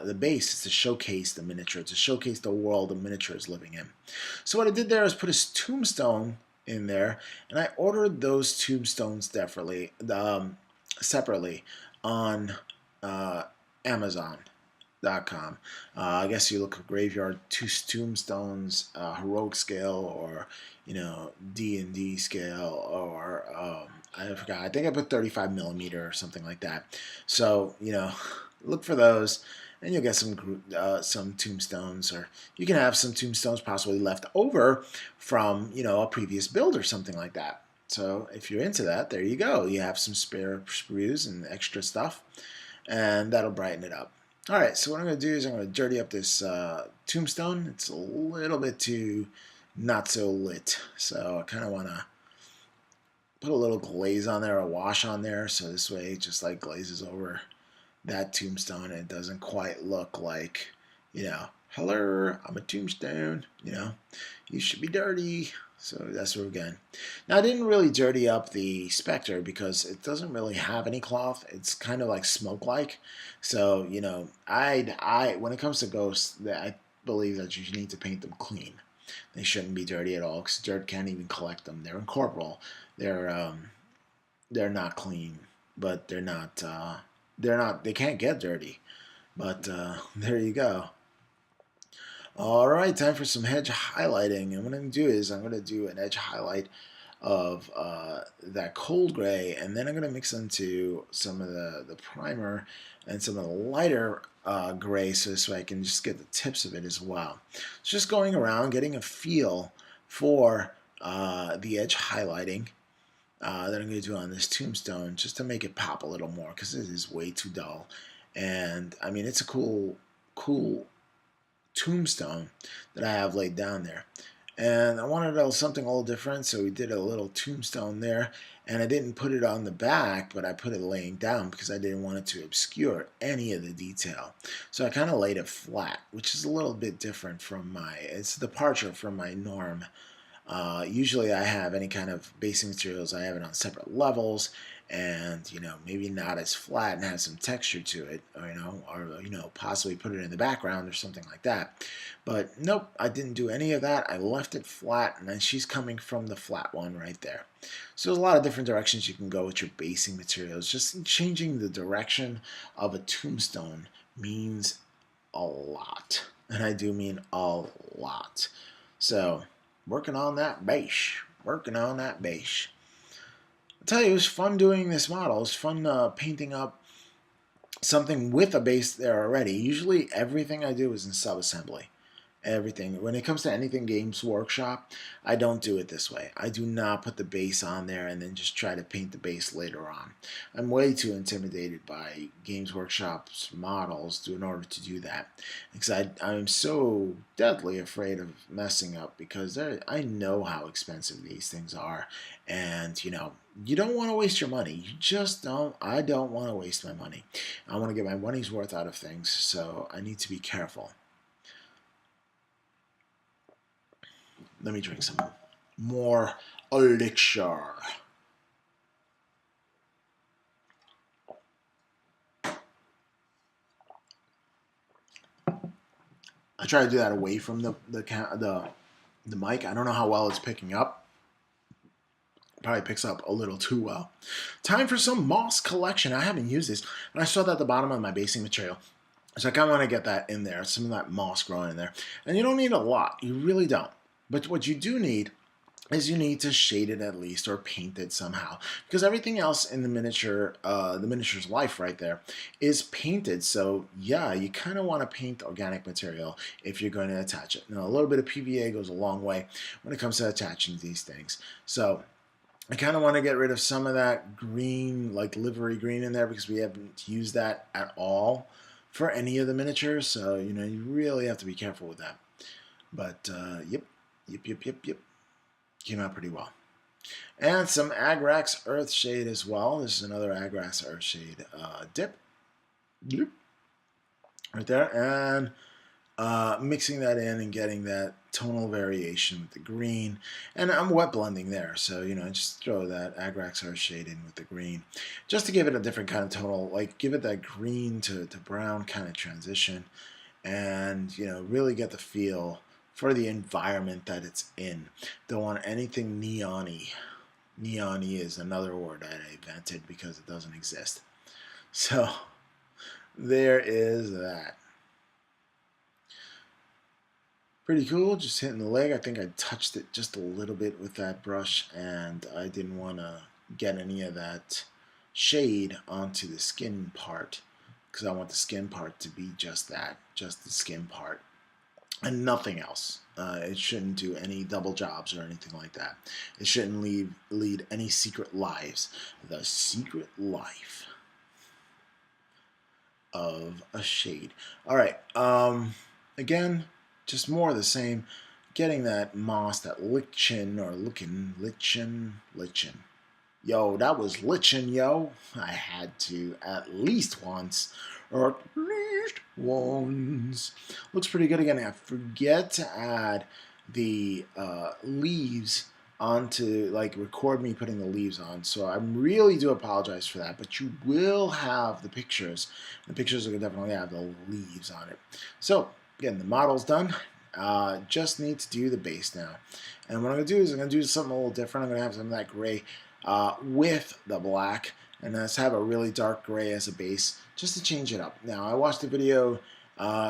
the base is to showcase the miniature, to showcase the world the miniature is living in. So what I did there is put a tombstone in there, and I ordered those tombstones separately on Amazon.com. I guess you look at graveyard tombstones, heroic scale, or D&D scale, or I forgot. I think I put 35 millimeter or something like that. So look for those, and you'll get some tombstones, or you can have some tombstones possibly left over from a previous build or something like that. So if you're into that, there you go. You have some spare sprues and extra stuff, and that'll brighten it up. All right, so what I'm going to do is I'm going to dirty up this tombstone. It's a little bit too not so lit, so I kind of want to put a little glaze on there, a wash on there, so this way it just like glazes over that tombstone, and it doesn't quite look like, hello, I'm a tombstone, you should be dirty. So that's what we're getting. Now I didn't really dirty up the Spectre because it doesn't really have any cloth. It's kind of like smoke-like. So, I when it comes to ghosts, I believe that you need to paint them clean. They shouldn't be dirty at all because dirt can't even collect them. They're incorporeal. They're not clean, but they're not they can't get dirty. But there you go. All right, time for some hedge highlighting. And what I'm going to do is I'm going to do an edge highlight of that cold gray, and then I'm going to mix into some of the primer and some of the lighter gray, so this way I can just get the tips of it as well. So just going around, getting a feel for the edge highlighting that I'm going to do on this tombstone, just to make it pop a little more, because it is way too dull. And I mean, it's a cool tombstone that I have laid down there, and I wanted something a little different, so we did a little tombstone there, and I didn't put it on the back, but I put it laying down because I didn't want it to obscure any of the detail. So I kind of laid it flat, which is a little bit different from it's a departure from my norm. Usually I have any kind of basing materials, I have it on separate levels, and maybe not as flat and have some texture to it, or possibly put it in the background or something like that. But nope, I didn't do any of that. I left it flat, and then she's coming from the flat one right there. So there's a lot of different directions you can go with your basing materials. Just changing the direction of a tombstone means a lot, and I do mean a lot. So working on that base. I'll tell you, it was fun doing this model. It was fun painting up something with a base there already. Usually everything I do is in sub-assembly. Everything. When it comes to anything Games Workshop, I don't do it this way. I do not put the base on there and then just try to paint the base later on. I'm way too intimidated by Games Workshop's models in order to do that. Because I'm so deadly afraid of messing up, because I know how expensive these things are. And, you don't want to waste your money. You just don't. I don't want to waste my money. I want to get my money's worth out of things, so I need to be careful. Let me drink some more elixir. I try to do that away from the mic. I don't know how well it's picking up. Probably picks up a little too well. Time for some moss collection. I haven't used this, and I saw that at the bottom of my basing material. So I kind of want to get that in there, some of that moss growing in there. And you don't need a lot. You really don't. But what you do need is you need to shade it at least or paint it somehow, because everything else in the miniature's life right there is painted. So yeah, you kind of want to paint organic material if you're going to attach it. Now a little bit of PVA goes a long way when it comes to attaching these things. So I kind of want to get rid of some of that green, like livery green in there, because we haven't used that at all for any of the miniatures. So, you know, you really have to be careful with that. But, yep. Came out pretty well. And some Agrax Earthshade as well. This is another Agrax Earthshade dip. Yep. Right there. And mixing that in and getting that tonal variation with the green. And I'm wet blending there, so, you know, just throw that Agrax Earthshade in with the green, just to give it a different kind of tonal, like give it that green to brown kind of transition, and, you know, really get the feel for the environment that it's in. Don't want anything neon-y. Neon-y is another word that I invented because it doesn't exist. So there is that. Pretty cool, just hitting the leg. I think I touched it just a little bit with that brush, and I didn't want to get any of that shade onto the skin part, because I want the skin part to be just that, just the skin part, and nothing else. It shouldn't do any double jobs or anything like that. It shouldn't lead any secret lives. The secret life of a shade. All right, again, just more of the same, getting that moss, that lichen, or lichen. Yo, that was lichen, yo. I had to at least once, or at least once. Looks pretty good again. I forget to add the leaves onto, like, record me putting the leaves on, so I really do apologize for that, but you will have the pictures. The pictures are going to definitely have the leaves on it. So again, the model's done. Just need to do the base now. And what I'm going to do is I'm going to do something a little different. I'm going to have some of that gray with the black, and let's have a really dark gray as a base, just to change it up. Now, I watched a video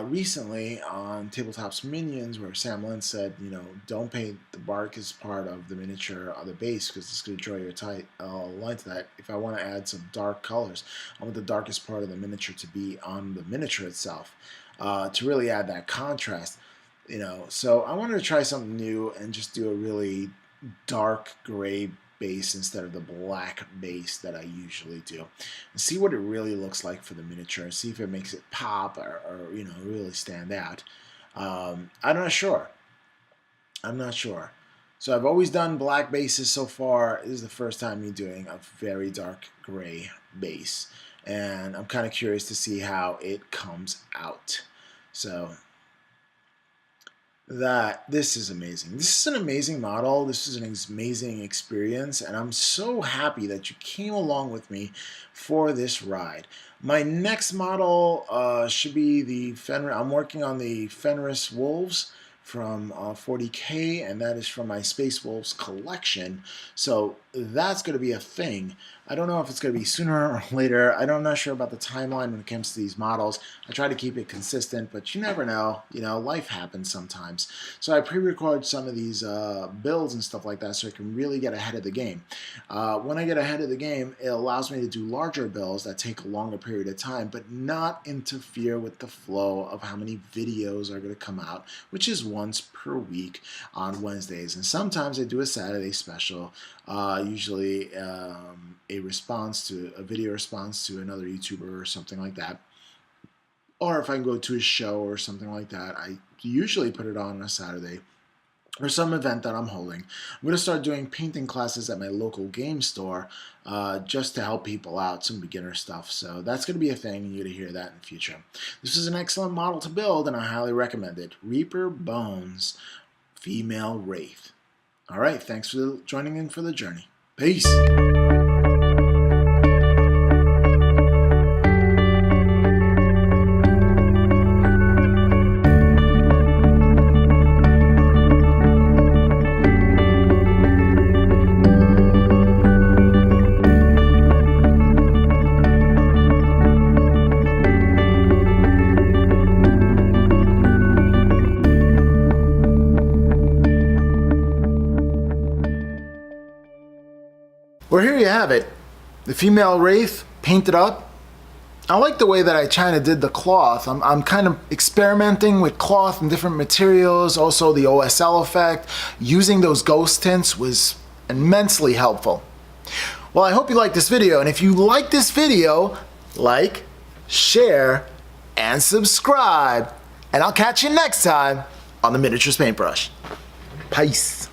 recently on Tabletop's Minions where Sam Lynn said, you know, don't paint the bark as part of the miniature or the base, because it's going to draw your tight line to that. If I want to add some dark colors, I want the darkest part of the miniature to be on the miniature itself, to really add that contrast. You know, so I wanted to try something new and just do a really dark gray base instead of the black base that I usually do, and see what it really looks like for the miniature, and see if it makes it pop or you know, really stand out. I'm not sure. So I've always done black bases so far. This is the first time me doing a very dark gray base, and I'm kind of curious to see how it comes out. So this is amazing. This is an amazing model. This is an amazing experience, and I'm so happy that you came along with me for this ride. My next model should be the Fenris. I'm working on the Fenris Wolves from 40K, and that is from my Space Wolves collection. So that's going to be a thing. I don't know if it's going to be sooner or later. I'm not sure about the timeline when it comes to these models. I try to keep it consistent, but you never know. You know, life happens sometimes. So I pre-record some of these builds and stuff like that, so I can really get ahead of the game. When I get ahead of the game, it allows me to do larger builds that take a longer period of time, but not interfere with the flow of how many videos are going to come out, which is once per week on Wednesdays. And sometimes I do a Saturday special, usually a video response to another YouTuber or something like that. Or if I can go to a show or something like that, I usually put it on a Saturday, or some event that I'm holding. I'm going to start doing painting classes at my local game store, just to help people out, some beginner stuff. So that's going to be a thing, and you're going to hear that in the future. This is an excellent model to build, and I highly recommend it. Reaper Bones, female Wraith. All right, thanks for joining in for the journey. Peace. Well, here you have it. The female Wraith painted up. I like the way that I kind of did the cloth. I'm kind of experimenting with cloth and different materials. Also the OSL effect. Using those ghost tints was immensely helpful. Well, I hope you liked this video, and if you like this video, like, share, and subscribe. And I'll catch you next time on the Miniatures Paintbrush. Peace.